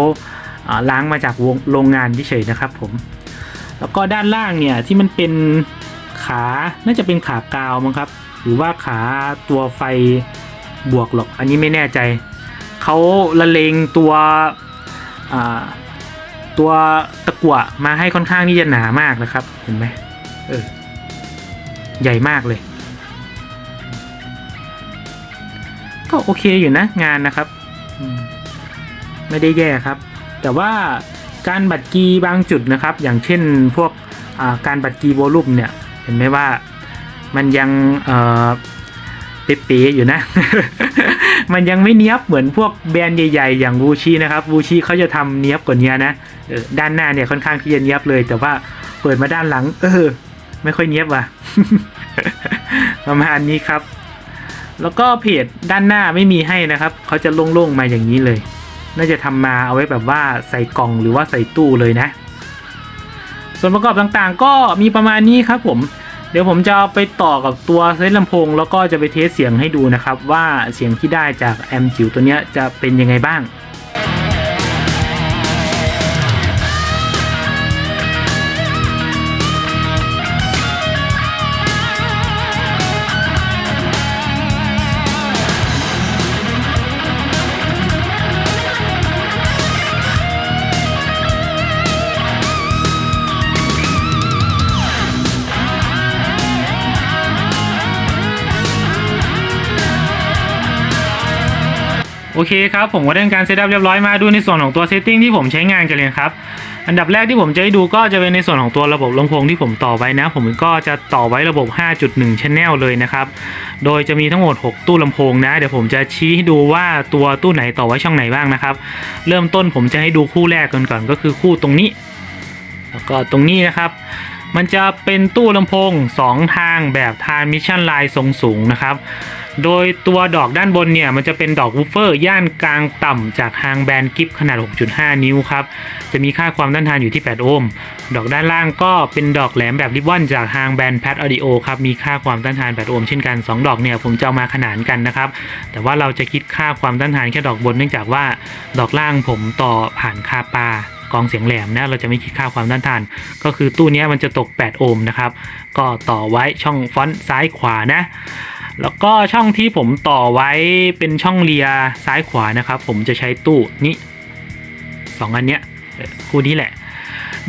ล้างมาจากโรงงานเฉยๆนะครับผมแล้วก็ด้านล่างเนี่ยที่มันเป็นขาน่าจะเป็นขากาวมั้งครับหรือว่าขาตัวไฟบวกหรอกอันนี้ไม่แน่ใจเขาละเลงตัว ตัวตะกั่วมาให้ค่อนข้างที่จะหนามากนะครับเห็นไหมใหญ่มากเลยก็โอเคอยู่นะงานนะครับไม่ได้แย่ครับแต่ว่าการบัดกีบางจุดนะครับอย่างเช่นพวกการบัดกีวอลลุ่มเนี่ยเห็นไหมว่ามันยังเป๊ะๆอยู่นะ มันยังไม่เนี้ยบเหมือนพวกแบรนด์ใหญ่ๆอย่างวูชีนะครับวูชีเขาจะทำเนี้ยบกว่านี้นะด้านหน้าเนี่ยค่อนข้างที่จะเนี้ยบเลยแต่ว่าเปิดมาด้านหลังไม่ค่อยเนี้ยบว่ะ ประมาณนี้ครับแล้วก็เพจด้านหน้าไม่มีให้นะครับเขาจะโล่งๆมาอย่างนี้เลยน่าจะทำมาเอาไว้แบบว่าใส่กล่องหรือว่าใส่ตู้เลยนะส่วนประกอบต่างๆก็มีประมาณนี้ครับผมเดี๋ยวผมจะไปต่อกับตัวเซตลำโพงแล้วก็จะไปเทสเสียงให้ดูนะครับว่าเสียงที่ได้จากแอมป์จิ๋วตัวนี้จะเป็นยังไงบ้างโอเคครับผมก็ได้การเซตอัพเรียบร้อยมาดูในส่วนของตัวเซตติ้งที่ผมใช้งานกันเลยครับอันดับแรกที่ผมจะให้ดูก็จะเป็นในส่วนของตัวระบบลำโพงที่ผมต่อไว้นะผมก็จะต่อไว้ระบบ 5.1 Channel เลยนะครับโดยจะมีทั้งหมด6ตู้ลำโพงนะเดี๋ยวผมจะชี้ให้ดูว่าตัวตู้ไหนต่อไว้ช่องไหนบ้างนะครับเริ่มต้นผมจะให้ดูคู่แรกก่อนก็คือคู่ตรงนี้แล้วก็ตรงนี้นะครับมันจะเป็นตู้ลำโพง2ทางแบบ Transmission Line ทรงสูงนะครับโดยตัวดอกด้านบนเนี่ยมันจะเป็นดอกวูฟเฟอร์ย่านกลางต่ำจากทางแบนด์กิฟขนาด 6.5 นิ้วครับจะมีค่าความต้านทานอยู่ที่ 8 โอห์มดอกด้านล่างก็เป็นดอกแหลมแบบริบบอนจากทางแบรนด์แพดออดิโอครับมีค่าความต้านทาน 8 โอห์มเช่นกัน2ดอกเนี่ยผมจะเอามาขนานกันนะครับแต่ว่าเราจะคิดค่าความต้านทานแค่ดอกบนเนื่องจากว่าดอกล่างผมต่อผ่านคาปากองเสียงแหลมนะเราจะไม่คิดค่าความต้านทานก็คือตู้นี้มันจะตก 8 โอห์มนะครับก็ต่อไว้ช่องฟอนต์ซ้ายขวานะแล้วก็ช่องที่ผมต่อไว้เป็นช่องเลียซ้ายขวานะครับผมจะใช้ตู้นี้2อันเนี้ยคู่นี้แหละ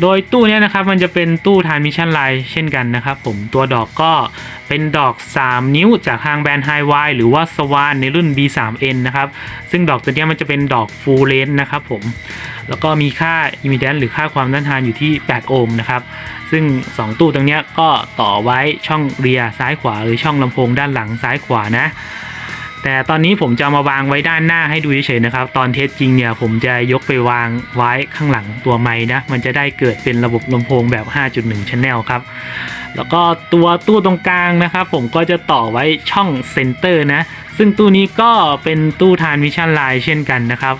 โดยตู้นี้นะครับมันจะเป็นตู้ Transmission Line เช่นกันนะครับผมตัวดอกก็เป็นดอก3นิ้วจากทางแบรนด์ Hi-Wi หรือว่า Swan ในรุ่น B3N นะครับซึ่งดอกตัวนี้มันจะเป็นดอก Full Range นะครับผมแล้วก็มีค่า Impedance หรือค่าความต้านทานอยู่ที่ 8 โอห์มนะครับซึ่ง2ตู้ตรงนี้ก็ต่อไว้ช่องเรียซ้ายขวาหรือช่องลำโพงด้านหลังซ้ายขวานะแต่ตอนนี้ผมจะมาวางไว้ด้านหน้าให้ดูเฉยๆนะครับตอนเทสจริงเนี่ยผมจะยกไปวางไว้ข้างหลังตัวไมค์นะมันจะได้เกิดเป็นระบบลำโพงแบบ 5.1 Channel ครับแล้วก็ตัวตู้ตรงกลางนะครับผมก็จะต่อไว้ช่องเซนเตอร์นะซึ่งตู้นี้ก็เป็นตู้ Transmission Line เช่นกันนะครับ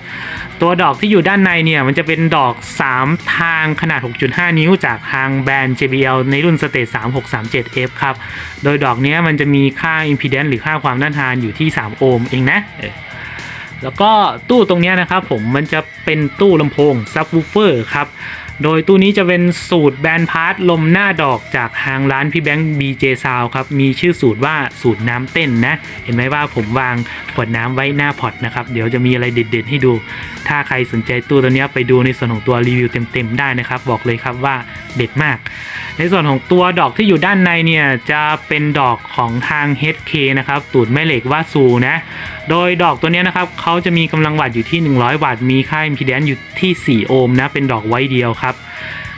ตัวดอกที่อยู่ด้านในเนี่ยมันจะเป็นดอก3ทางขนาด 6.5 นิ้วจากทางแบรนด์ JBL ในรุ่น Stage 3637F ครับโดยดอกนี้มันจะมีค่า Impedance หรือค่าความต้านทานอยู่ที่3 โอห์มเองนะแล้วก็ตู้ตรงนี้นะครับผมมันจะเป็นตู้ลำโพง Subwoofer ครับโดยตู้นี้จะเป็นสูตรแบนพาร์ทลมหน้าดอกจากทางร้านพี่แบงค์ BJ Sound ครับมีชื่อสูตรว่าสูตรน้ำเต้นนะเห็นไหมว่าผมวางขวดน้ำไว้หน้าพอร์ตนะครับเดี๋ยวจะมีอะไรเด็ดๆให้ดูถ้าใครสนใจตู้ตัวนี้ไปดูในส่วนของตัวรีวิวเต็มๆได้นะครับบอกเลยครับว่าเด็ดมากในส่วนของตัวดอกที่อยู่ด้านในเนี่ยจะเป็นดอกของทาง HK นะครับตูดแม่เหล็กว่าซูนะโดยดอกตัวนี้นะครับเขาจะมีกำลังวัตต์อยู่ที่100วัตต์มีค่า Impedance อยู่ที่4 โอห์มนะเป็นดอกไว้เดียวครับ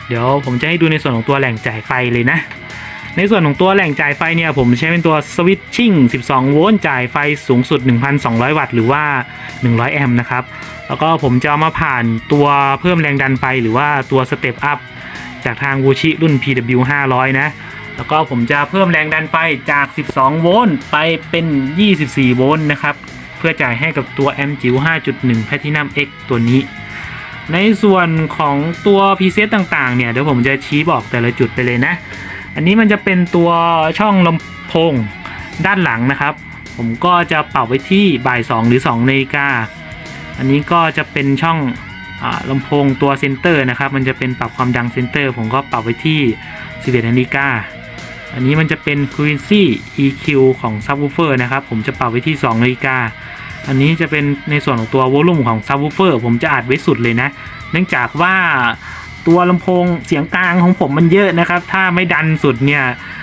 เดี๋ยวผมจะให้ดูในส่วนของตัวแหล่งจ่ายไฟเลยนะในส่วนของตัวแหล่งจ่ายไฟเนี่ยผมใช้เป็นตัวสวิตชิ่ง12โวลต์จ่ายไฟสูงสุด 1,200 วัตต์หรือว่า100แอมป์นะครับแล้วก็ผมจะเอามาผ่านตัวเพิ่มแรงดันไฟหรือว่าตัวสเต็ปอัพจากทางวูชิรุ่น PW 500นะแล้วก็ผมจะเพิ่มแรงดันไฟจาก12โวลต์ไปเป็น24โวลต์นะครับเพื่อจ่ายให้กับตัวแอมป์จิ๋ว 5.1 Platinum X ตัวนี้ในส่วนของตัวพรีเซตต่างๆเนี่ยเดี๋ยวผมจะชี้บอกแต่ละจุดไปเลยนะอันนี้มันจะเป็นตัวช่องลำโพงด้านหลังนะครับผมก็จะปรับไว้ที่บ่าย2หรือ2นาฬิกาอันนี้ก็จะเป็นช่องลำโพงตัวเซนเตอร์นะครับมันจะเป็นปรับความดังเซนเตอร์ผมก็ปรับไว้ที่11นาฬิกาอันนี้มันจะเป็น Frequency EQ ของ Subwoofer นะครับผมจะปรับไว้ที่2นาฬิกา อันนี้จะเป็นในส่วนของตัววอลลุ่มของซับวูฟเฟอร์ผมจะอัดไว้สุดเลยนะเนื่องจากว่าตัวลำโพงเสียงกลางของผมมันเยอะนะครับถ้าไม่ดันสุดเนี่ย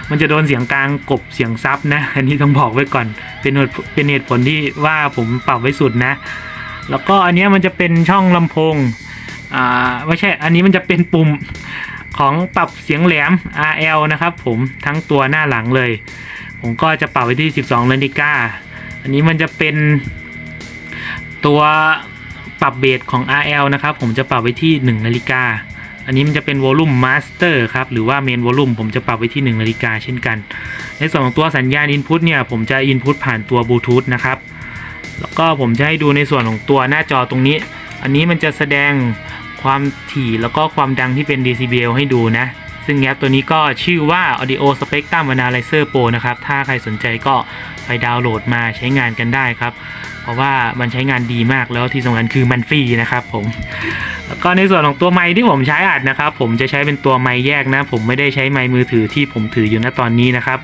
มันจะโดนเสียงกลางกบเสียงซับนะอันนี้ต้องบอกไว้ก่อนเป็นเหตุผลที่ว่าผมปรับไว้สุดนะแล้วก็อันนี้มันจะเป็นช่องลำโพงไม่ใช่อันนี้มันจะเป็นปุ่มของปรับเสียงแหลม RL นะครับผมทั้งตัวหน้าหลังเลยผมก็จะปรับไว้ที่12 นาฬิกาอันนี้มันจะเป็นตัวปรับเบสของ RL นะครับผมจะปรับไว้ที่1 นาฬิกาอันนี้มันจะเป็นวอลลุ่มมาสเตอร์ครับหรือว่าเมนวอลลุ่มผมจะปรับไว้ที่1 นาฬิกาเช่นกันในส่วนของตัวสัญญาณ Input เนี่ยผมจะ Input ผ่านตัวบลูทูธนะครับแล้วก็ผมจะให้ดูในส่วนของตัวหน้าจอตรงนี้อันนี้มันจะแสดงความถี่แล้วก็ความดังที่เป็น decibel ให้ดูนะซึ่งแอปตัวนี้ก็ชื่อว่า Audio Spectrum Analyzer Pro นะครับถ้าใครสนใจก็ไปดาวน์โหลดมาใช้งานกันได้ครับเพราะว่ามันใช้งานดีมากแล้วที่สำคัญคือมันฟรีนะครับผมแล้วก็ในส่วนของตัวไมค์ที่ผมใช้อัดนะครับผมจะใช้เป็นตัวไมค์แยกนะผมไม่ได้ใช้ไมค์มือถือที่ผมถืออยู่ณตอนนี้นะครับ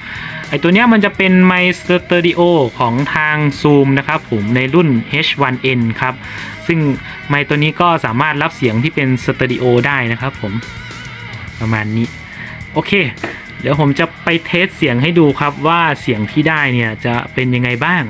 ไอตัวเนี้ยมันจะเป็นไมค์สเตอริโอของทาง Zoom นะครับผมในรุ่น H1N ครับซึ่งไมค์ตัวนี้ก็สามารถรับเสียงที่เป็นสเตอริโอได้นะครับผมประมาณนี้โอเคเดี๋ยวผมจะไปเทสเสียงให้ดูครับว่าเสียงที่ได้เนี่ยจะเป็นยังไงบ้าง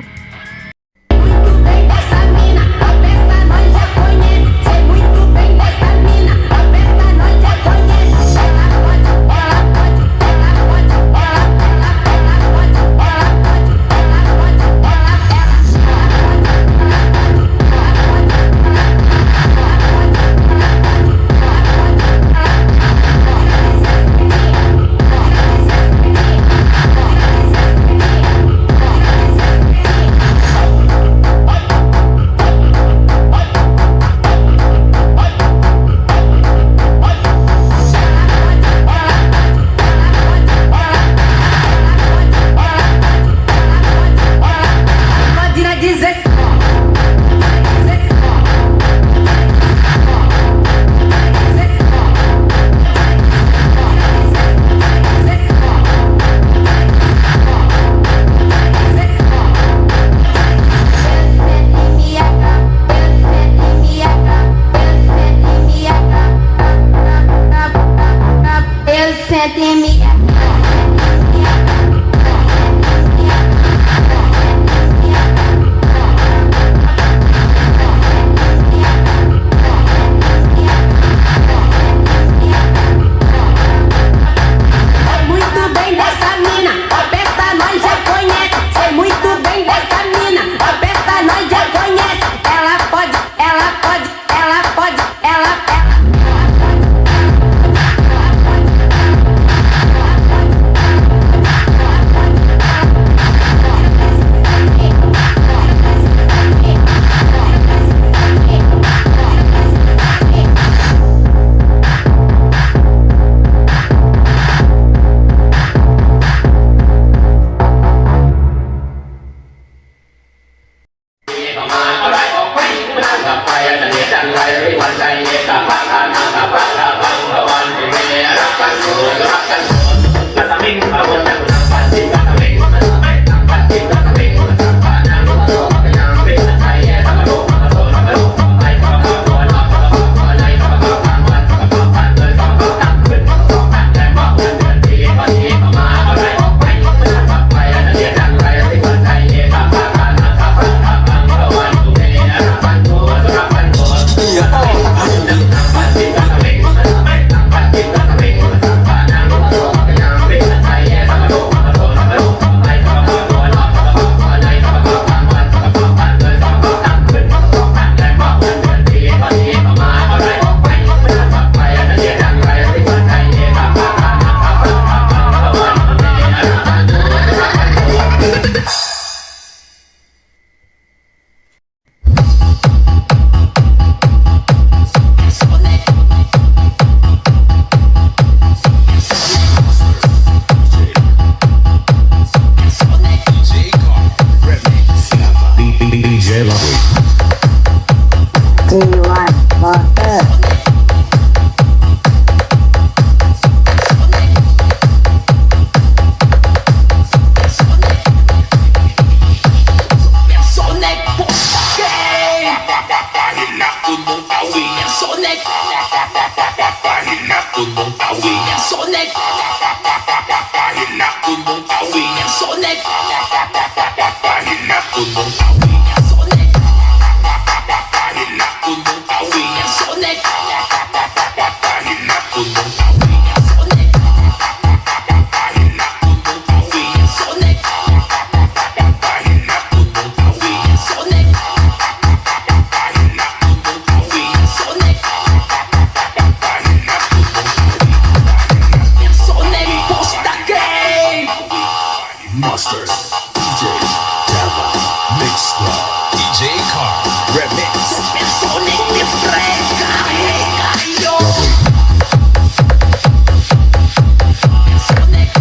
Sonic Bahina Gunung Kawi Sonic Bahina Gunung Kawi Sonic Bahina Gunung Kawi Sonic Bahina Gunung Kawi Sonic Bahina Gunung Kawi Sonic Bahina Gunung Kawi Sonic Bahina Gunung Kawi Sonic Bahina Gunung Kawi Sonic Bahina Gunung Kawi Sonic Posta Game Master DJ Java Mix Club DJ Car Remix Sonic Disrega Yo Sonic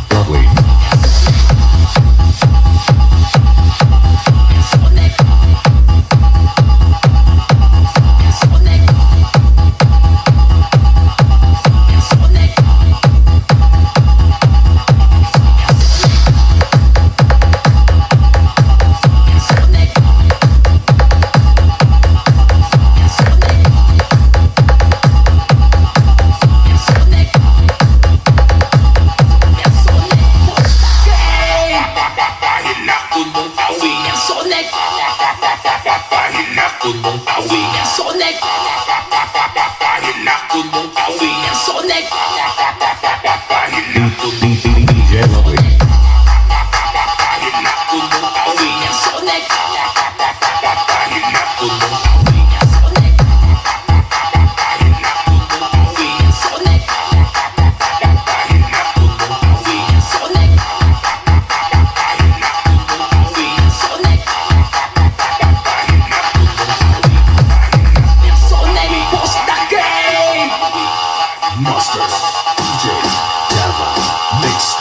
Broadway Sonic Sonic Sonic Sonic Sonic Bahina Gunung Kawi Sonic Bahina Gunung Kawi Sonic Bahina Gunung Kawi Sonic Bahina Gunung DJ Lovely Bahina Gunung Kawi Sonic Bahina Gunung Kawi Sonic Bahina Gunung Kawi Sonic Bahina Gunung Kawi Sonic Bahina Gunung Kawi Sonic Bahina Gunung Kawi Sonic Posta Game Master DJ Java Mix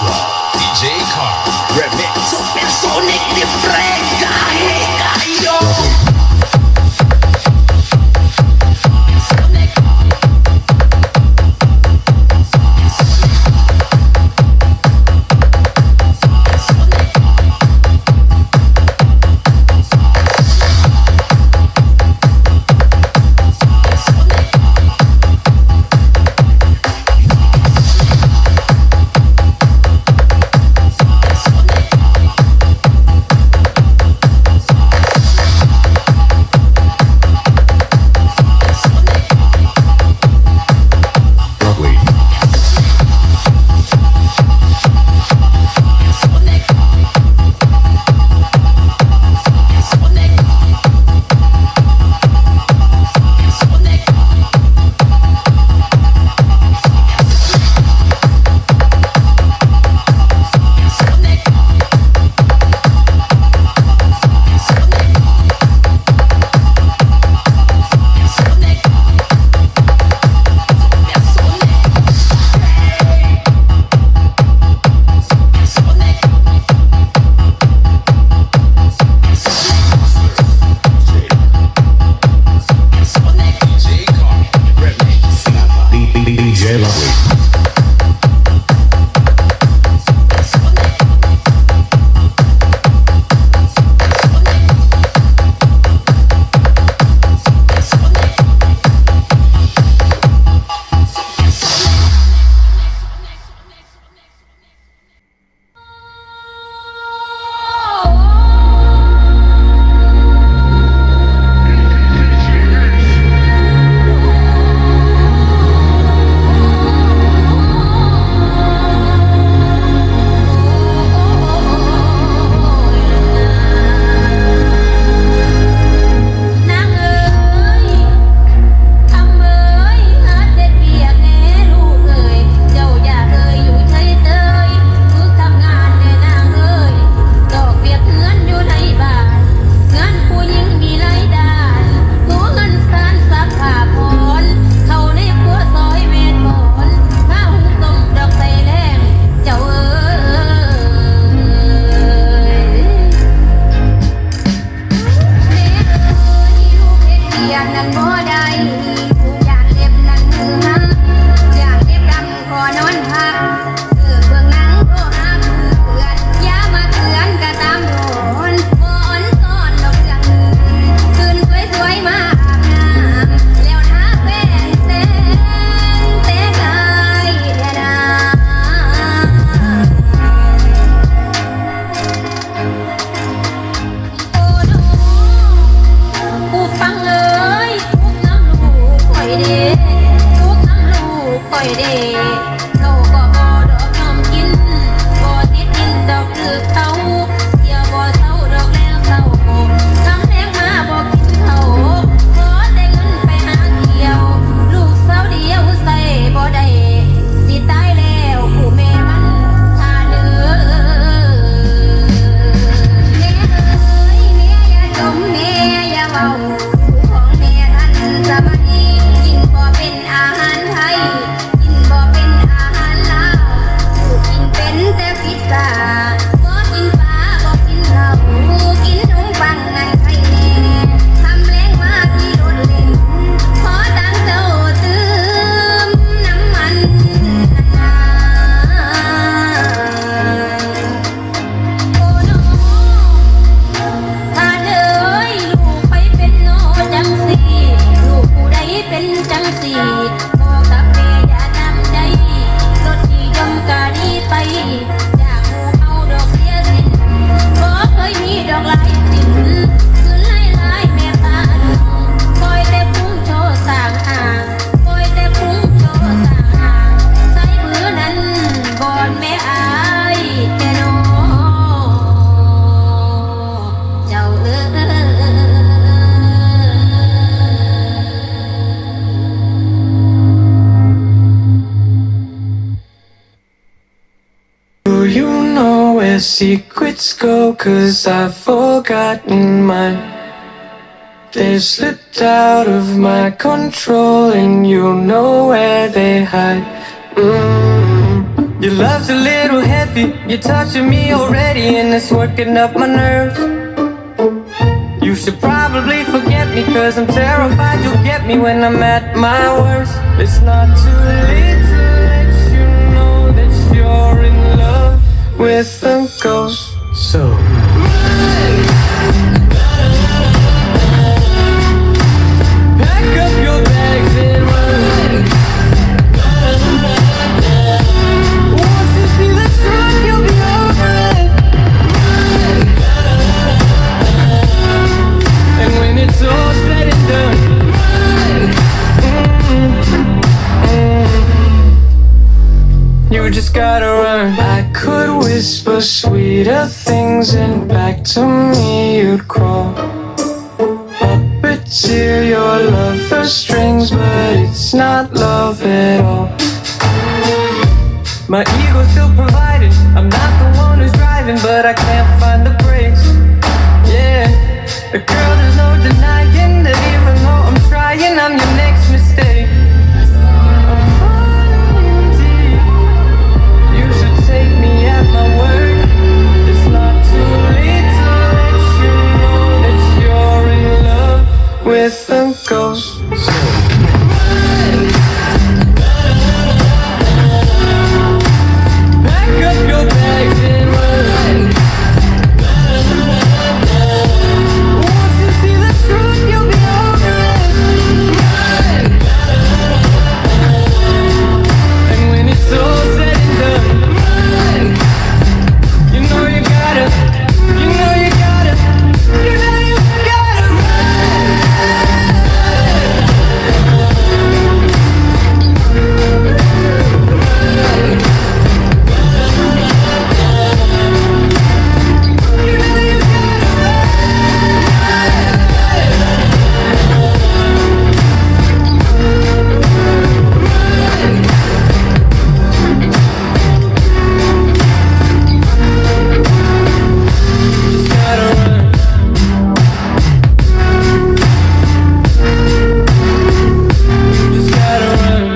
the secrets go, 'cause I've forgotten mine. They slipped out of my control, and you know where they hide. Your love's a little heavy, you're touching me already, and it's working up my nerves. You should probably forget me, 'cause I'm terrified you'll get me when I'm at my worst. It's not too late to let you know that you're in love with a ghost. So pack up your bags and run. Once you see the truth, you'll be over it. And when it's all said and done, you just gotta run. I could whisper sweeter things, and back to me you'd crawl. Puppeteer your love for strings, but it's not love at all. My ego's still providing, I'm not the one who's driving, but I can't find the brakes. Yeah, girl, there's no denying that even though I'm trying, I'm your next mistake. I'm falling deep. You should take me at my word. It's not too late to let you know that you're in love with a ghost. Pack up your bags and run. Once you see the truth, you'll be over it. And when it's all said and done, you know you gotta, you know you gotta, you know you gotta you know you just gotta run. Just gotta run.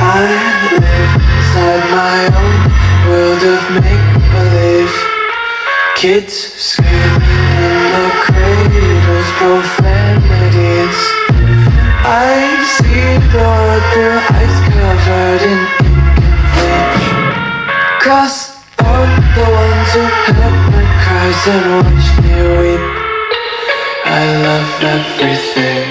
I live inside my own world of make-believe. Kids screaming in the cradles, profanities. I see the world through eyes covered in ink and bleach. Cross out the ones who heard my cries and watched me weep. I love everything.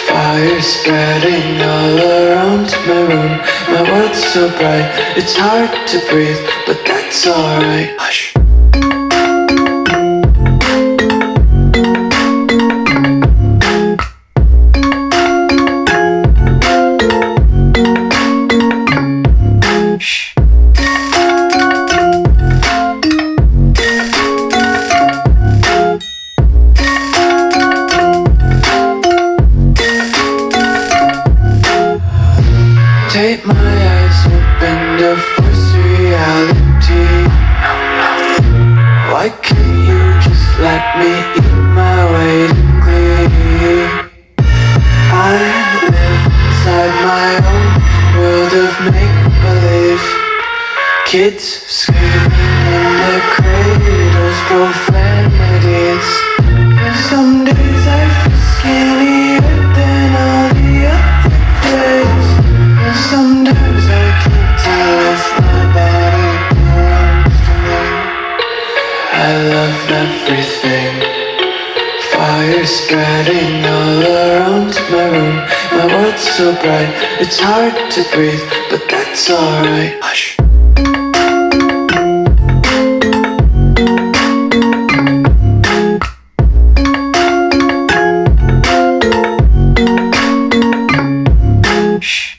Fire spreading all around my room. My world's so bright, it's hard to breathe, but that's alright. Hush. Shh. Take my eyes open to force reality. Why can't you just let me eat my weight in glee? I live inside my own world of make-believe. Kids screaming in their cradles, profanities. Some days I feel skinnier than all the other days. Sometimes I can't tell if my body belongs to me. I love everything. Fire spreading all around my room. My world's so bright, it's hard to breathe, but that's alright. Hush. Shh.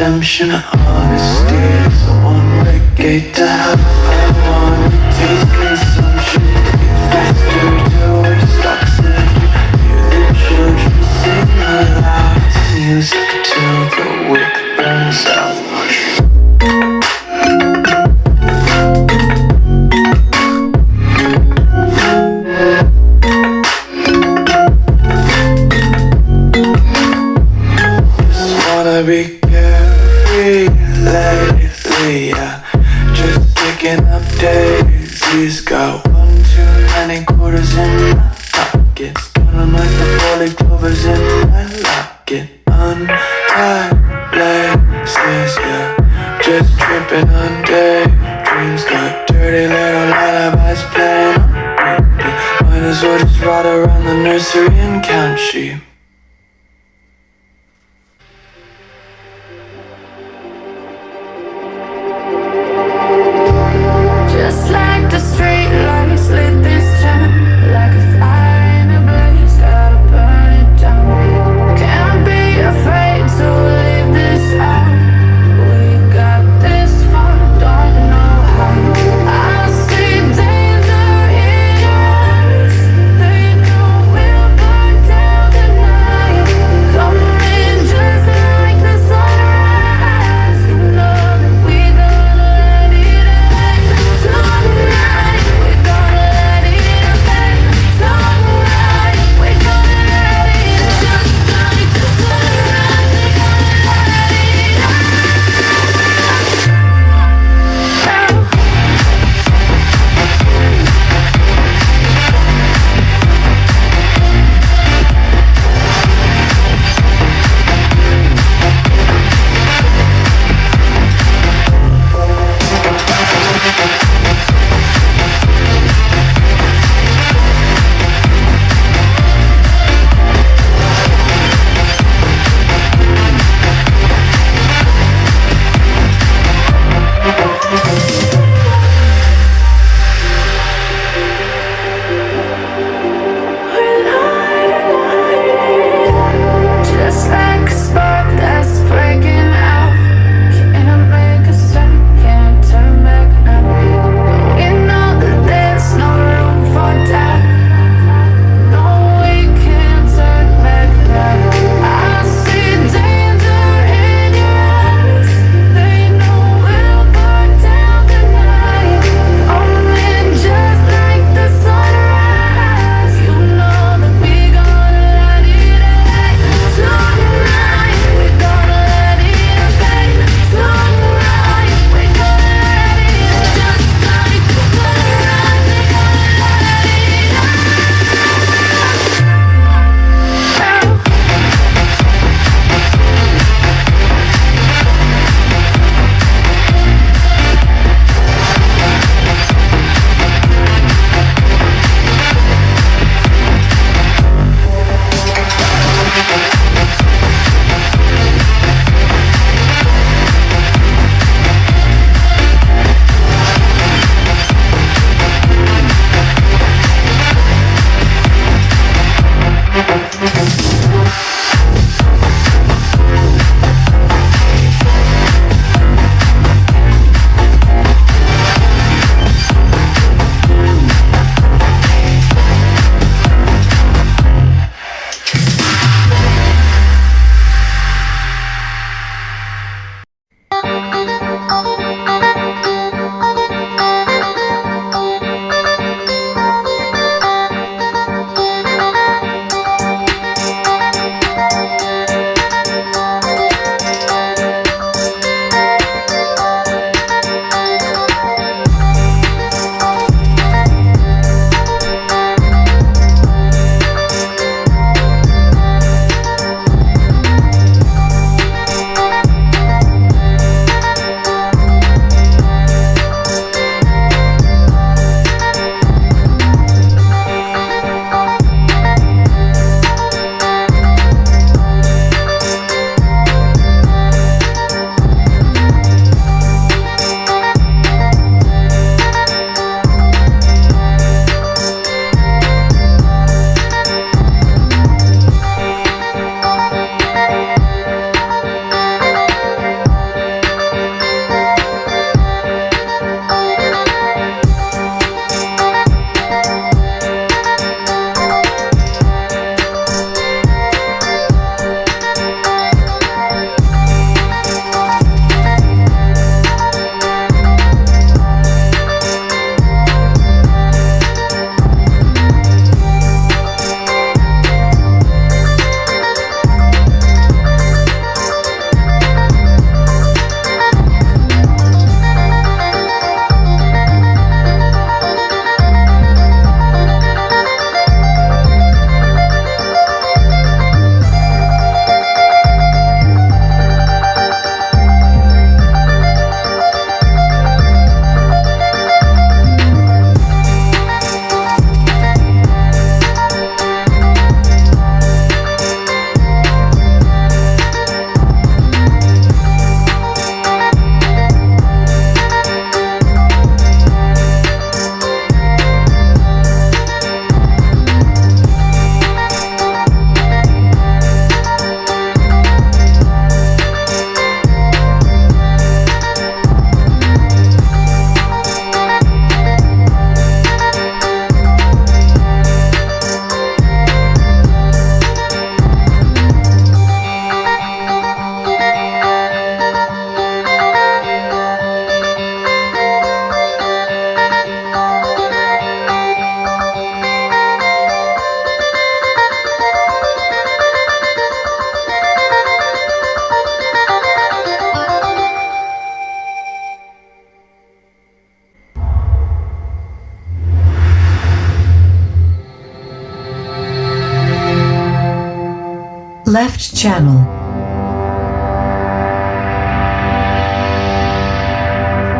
redemption. Honesty is the one-way gate to hell. I wanna taste consumption. Breathe faster till we're stuck centered. Hear the children sing aloud. It's music till the wick burns out. Wanna be carefree lately, yeah. Just picking up daisies. Got one too many quarters in my pockets. Counting like the 40 clovers in my locket. Untied laces, yeah. Just tripping on daydreams. Got dirty little lullabies playing on repeat. Might as well just ride around the nursery and count sheep. Just like the street lights lit this town, like a fire in a blaze, gotta burn it down. Can't be afraid to leave this out. We got this far, don't know how. I see danger in your eyes. They know we'll burn down the night. Left channel.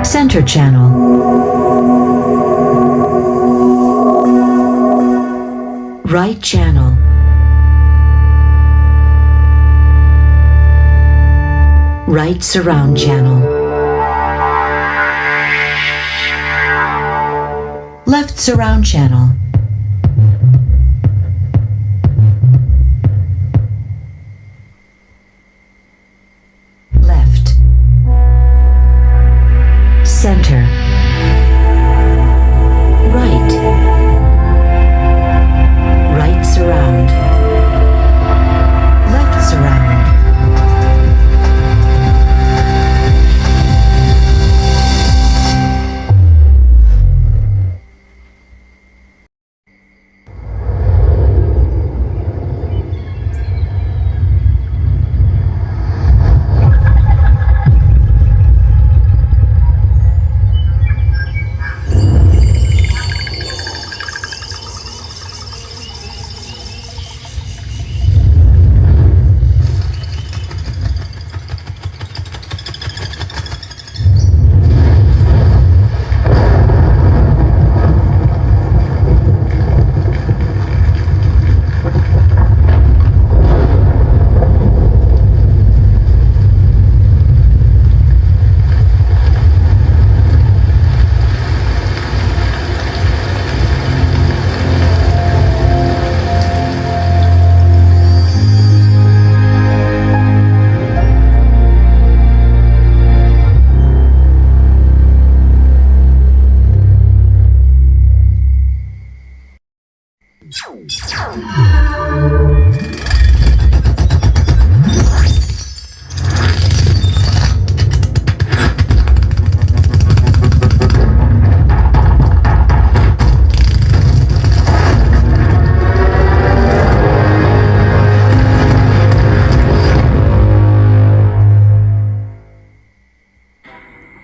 Center channel. Right channel. Right surround channel. Left surround channel. Left. Center. Right. Right surround. Left surround.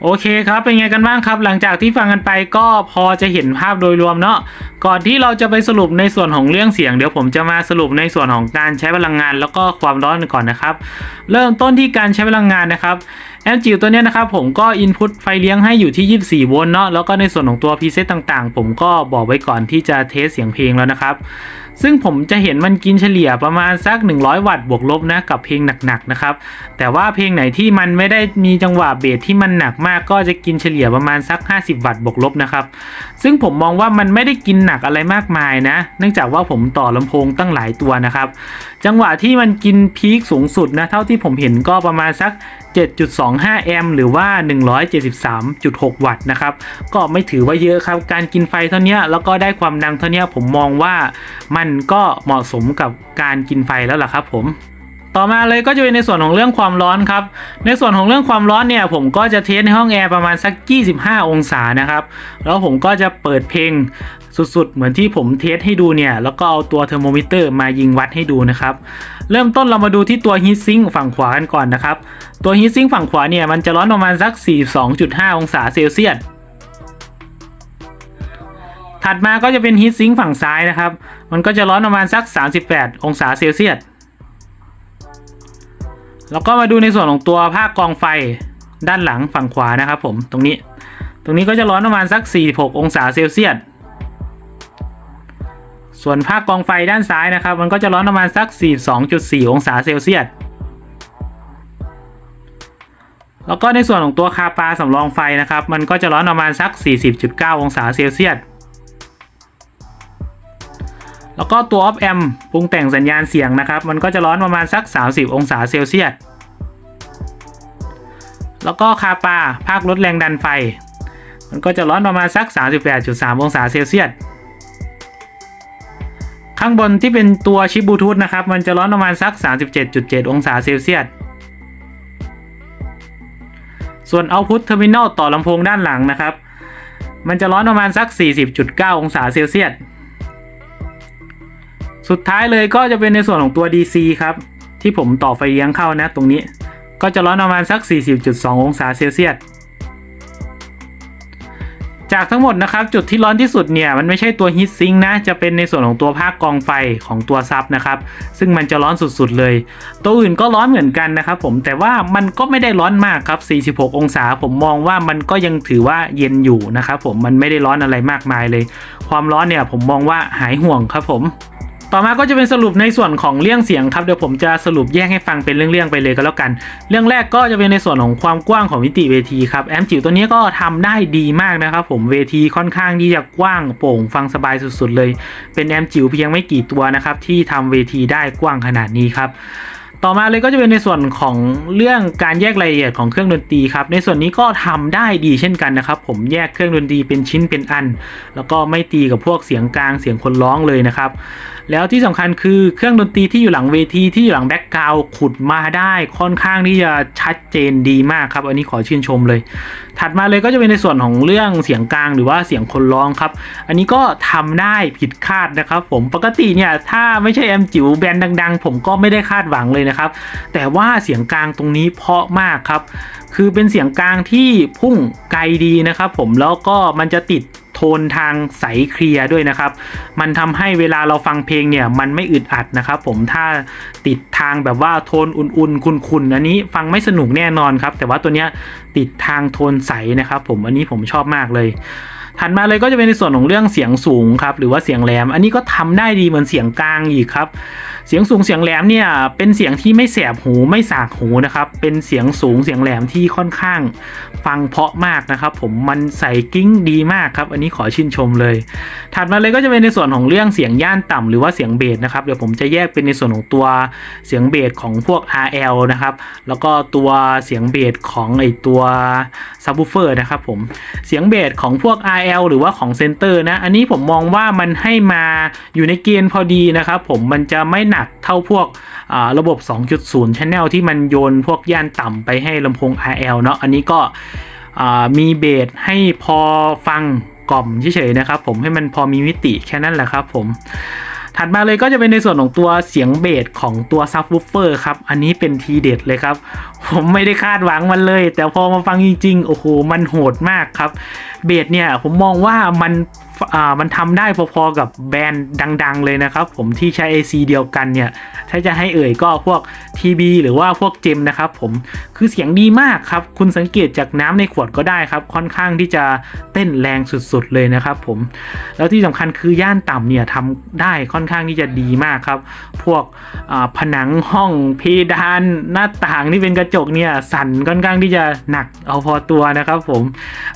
โอเคครับเป็นไงกันบ้างครับหลังจากที่ฟังกันไปก็พอจะเห็นภาพโดยรวมเนาะก่อนที่เราจะไปสรุปในส่วนของเรื่องเสียงเดี๋ยวผมจะมาสรุปในส่วนของการใช้พลังงานแล้วก็ความร้อนกันก่อนนะครับเริ่มต้นที่การใช้พลังงานนะครับแอมจิ๋วตัวนี้นะครับผมก็อินพุตไฟเลี้ยงให้อยู่ที่24โวลต์เนาะแล้วก็ในส่วนของตัวพรีเซตต่างๆผมก็บอกไว้ก่อนที่จะเทสเสียงเพลงแล้วนะครับซึ่งผมจะเห็นมันกินเฉลี่ยประมาณสัก100วัตต์บวกลบนะกับเพลงหนักๆนะครับแต่ว่าเพลงไหนที่มันไม่ได้มีจังหวะเบสที่มันหนักมากก็จะกินเฉลี่ยประมาณสัก50วัตต์บวกลบนะครับซึ่งผมมองว่ามันไม่ได้กินหนักอะไรมากมายนะเนื่องจากว่าผมต่อลำโพงตั้งหลายตัวนะครับจังหวะที่มันกินพีคสูงสุดนะเท่าที่ผมเห็นก็ประมาณสัก 7.25 แอมป์หรือว่า 173.6 วัตต์นะครับก็ไม่ถือว่าเยอะครับการกินไฟเท่านี้แล้วก็ได้ความดังเท่านี้ผมมองว่ามันก็เหมาะสมกับการกินไฟแล้วล่ะครับผมต่อมาเลยก็จะเป็นในส่วนของเรื่องความร้อนครับในส่วนของเรื่องความร้อนเนี่ยผมก็จะเทสในห้องแอร์ประมาณสัก25องศานะครับแล้วผมก็จะเปิดเพลงสุดๆเหมือนที่ผมเทสให้ดูเนี่ยแล้วก็เอาตัวเทอร์โมมิเตอร์มายิงวัดให้ดูนะครับเริ่มต้นเรามาดูที่ตัวฮีทซิงค์ฝั่งขวากันก่อนนะครับตัวฮีทซิงค์ฝั่งขวาเนี่ยมันจะร้อนประมาณสัก 42.5 องศาเซลเซียสถัดมาก็จะเป็นฮีทซิงค์ฝั่งซ้ายนะครับมันก็จะร้อนประมาณสัก38องศาเซลเซียสแล้วก็มาดูในส่วนของตัวภาคกองไฟด้านหลังฝั่งขวานะครับผมตรงนี้ก็จะร้อนประมาณสัก46องศาเซลเซียสส่วนภาคกองไฟด้านซ้ายนะครับมันก็จะร้อนประมาณสัก 42.4 องศาเซลเซียสแล้วก็ในส่วนของตัวคาปาสำรองไฟนะครับมันก็จะร้อนประมาณสัก 40.9 องศาเซลเซียสแล้วก็ตัวออฟแอมปรุงแต่งสัญญาณเสียงนะครับมันก็จะร้อนประมาณสัก30องศาเซลเซียสแล้วก็คาปาภาคลดแรงดันไฟมันก็จะร้อนประมาณสัก 38.3 องศาเซลเซียสข้างบนที่เป็นตัวชิปบลูทูธนะครับมันจะร้อนประมาณสัก 37.7 องศาเซลเซียสส่วน Output Terminal ต่อลำโพงด้านหลังนะครับมันจะร้อนประมาณสัก 40.9 องศาเซลเซียสสุดท้ายเลยก็จะเป็นในส่วนของตัว DC ครับที่ผมต่อไฟเลี้ยงเข้านะตรงนี้ก็จะร้อนประมาณสัก 40.2 องศาเซลเซียส จากทั้งหมดนะครับจุดที่ร้อนที่สุดเนี่ยมันไม่ใช่ตัวฮีทซิงค์นะจะเป็นในส่วนของตัวภาคกองไฟของตัวซับนะครับซึ่งมันจะร้อนสุดๆเลยตัวอื่นก็ร้อนเหมือนกันนะครับผมแต่ว่ามันก็ไม่ได้ร้อนมากครับ46องศาผมมองว่ามันก็ยังถือว่าเย็นอยู่นะครับผมมันไม่ได้ร้อนอะไรมากมายเลยความร้อนเนี่ยผมมองว่าหายห่วงครับผมต่อมาก็จะเป็นสรุปในส่วนของเรื่องเสียงครับเดี๋ยวผมจะสรุปแยกให้ฟังเป็นเรื่องๆไปเลยก็แล้วกันเรื่องแรกก็จะเป็นในส่วนของความกว้างของมิติเวทีครับแอมจิ๋วตัวนี้ก็ทำได้ดีมากนะครับผมเวทีค่อนข้างที่จะกว้างโปร่งฟังสบายสุดๆเลยเป็นแอมจิ๋วเพียงไม่กี่ตัวนะครับที่ทำเวทีได้กว้างขนาดนี้ครับต่อมาเลยก็จะเป็นในส่วนของเรื่องการแยกรายละเอียดของเครื่องดนตรีครับในส่วนนี้ก็ทำได้ดีเช่นกันนะครับผมแยกเครื่องดนตรีเป็นชิ้นเป็นอันแล้วก็ไม่ตีกับพวกเสียงกลางเสียงคนร้องเลยนะครับแล้วที่สำคัญคือเครื่องดนตรีที่อยู่หลังเวทีที่อยู่หลังแบ็กกราวด์ขุดมาได้ค่อนข้างที่จะชัดเจนดีมากครับอันนี้ขอชื่นชมเลยถัดมาเลยก็จะเป็นในส่วนของเรื่องเสียงกลางหรือว่าเสียงคนร้องครับอันนี้ก็ทำได้ผิดคาดนะครับผมปกติเนี่ยถ้าไม่ใช่แอมจิ๋วแบรนด์ดังๆผมก็ไม่ได้คาดหวังเลยนะครับแต่ว่าเสียงกลางตรงนี้เพราะมากครับคือเป็นเสียงกลางที่พุ่งไกลดีนะครับผมแล้วก็มันจะติดโทนทางใสเคลียร์ด้วยนะครับมันทำให้เวลาเราฟังเพลงเนี่ยมันไม่อึดอัดนะครับผมถ้าติดทางแบบว่าโทนอุ่นๆขุ่นๆอันนี้ฟังไม่สนุกแน่นอนครับแต่ว่าตัวเนี้ยติดทางโทนใสนะครับผมอันนี้ผมชอบมากเลยถัดมาเลยก็จะเป็นในส่วนของเรื่องเสียงสูงครับหรือว่าเสียงแหลมอันนี้ก็ทำได้ดีเหมือนเสียงกลางอีกครับเสียงสูงเสียงแหลมเนี่ยเป็นเสียงที่ไม่แสบหูไม่สากหูนะครับเป็นเสียงสูงเสียงแหลมที่ค่อนข้างฟังเพราะมากนะครับผมมันใส่กิ้งดีมากครับอันนี้ขอชื่นชมเลยถัดมาเลยก็จะเป็นในส่วนของเรื่องเสียงย่านต่ำหรือว่าเสียงเบสนะครับเดี๋ยวผมจะแยกเป็นในส่วนของตัวเสียงเบสของพวก RL นะครับแล้วก็ตัวเสียงเบสของไอตัวซับวูฟเฟอร์นะครับผมเสียงเบสของพวก RL หรือว่าของเซนเตอร์นะอันนี้ผมมองว่ามันให้มาอยู่ในเกณฑ์พอดีนะครับผมมันจะไม่หนักเท่าพวกระบบ 2.0 Channel ที่มันโยนพวกย่านต่ำไปให้ลำโพง RL เนาะอันนี้ก็มีเบสให้พอฟังกล่อมเฉยๆนะครับผมให้มันพอมีมิติแค่นั้นแหละครับผมถัดมาเลยก็จะเป็นในส่วนของตัวเสียงเบสของตัวซับวูฟเฟอร์ครับอันนี้เป็นทีเด็ดเลยครับผมไม่ได้คาดหวังมันเลยแต่พอมาฟังจริงๆโอ้โหมันโหดมากครับเบสเนี่ยผมมองว่ามันทำได้พอๆกับแบรนด์ดังๆเลยนะครับผมที่ใช้ AC เดียวกันเนี่ยถ้าจะให้เอ่ยก็พวก TB หรือว่าพวกเจมนะครับผมคือเสียงดีมากครับคุณสังเกตจากน้ำในขวดก็ได้ครับค่อนข้างที่จะเต้นแรงสุดๆเลยนะครับผมแล้วที่สำคัญคือย่านต่ำเนี่ยทำได้ค่อนข้างที่จะดีมากครับพวกผนังห้องเพดานหน้าต่างที่เป็นกระจกเนี่ยสั่นค่อนข้างที่จะหนักเอาพอตัวนะครับผม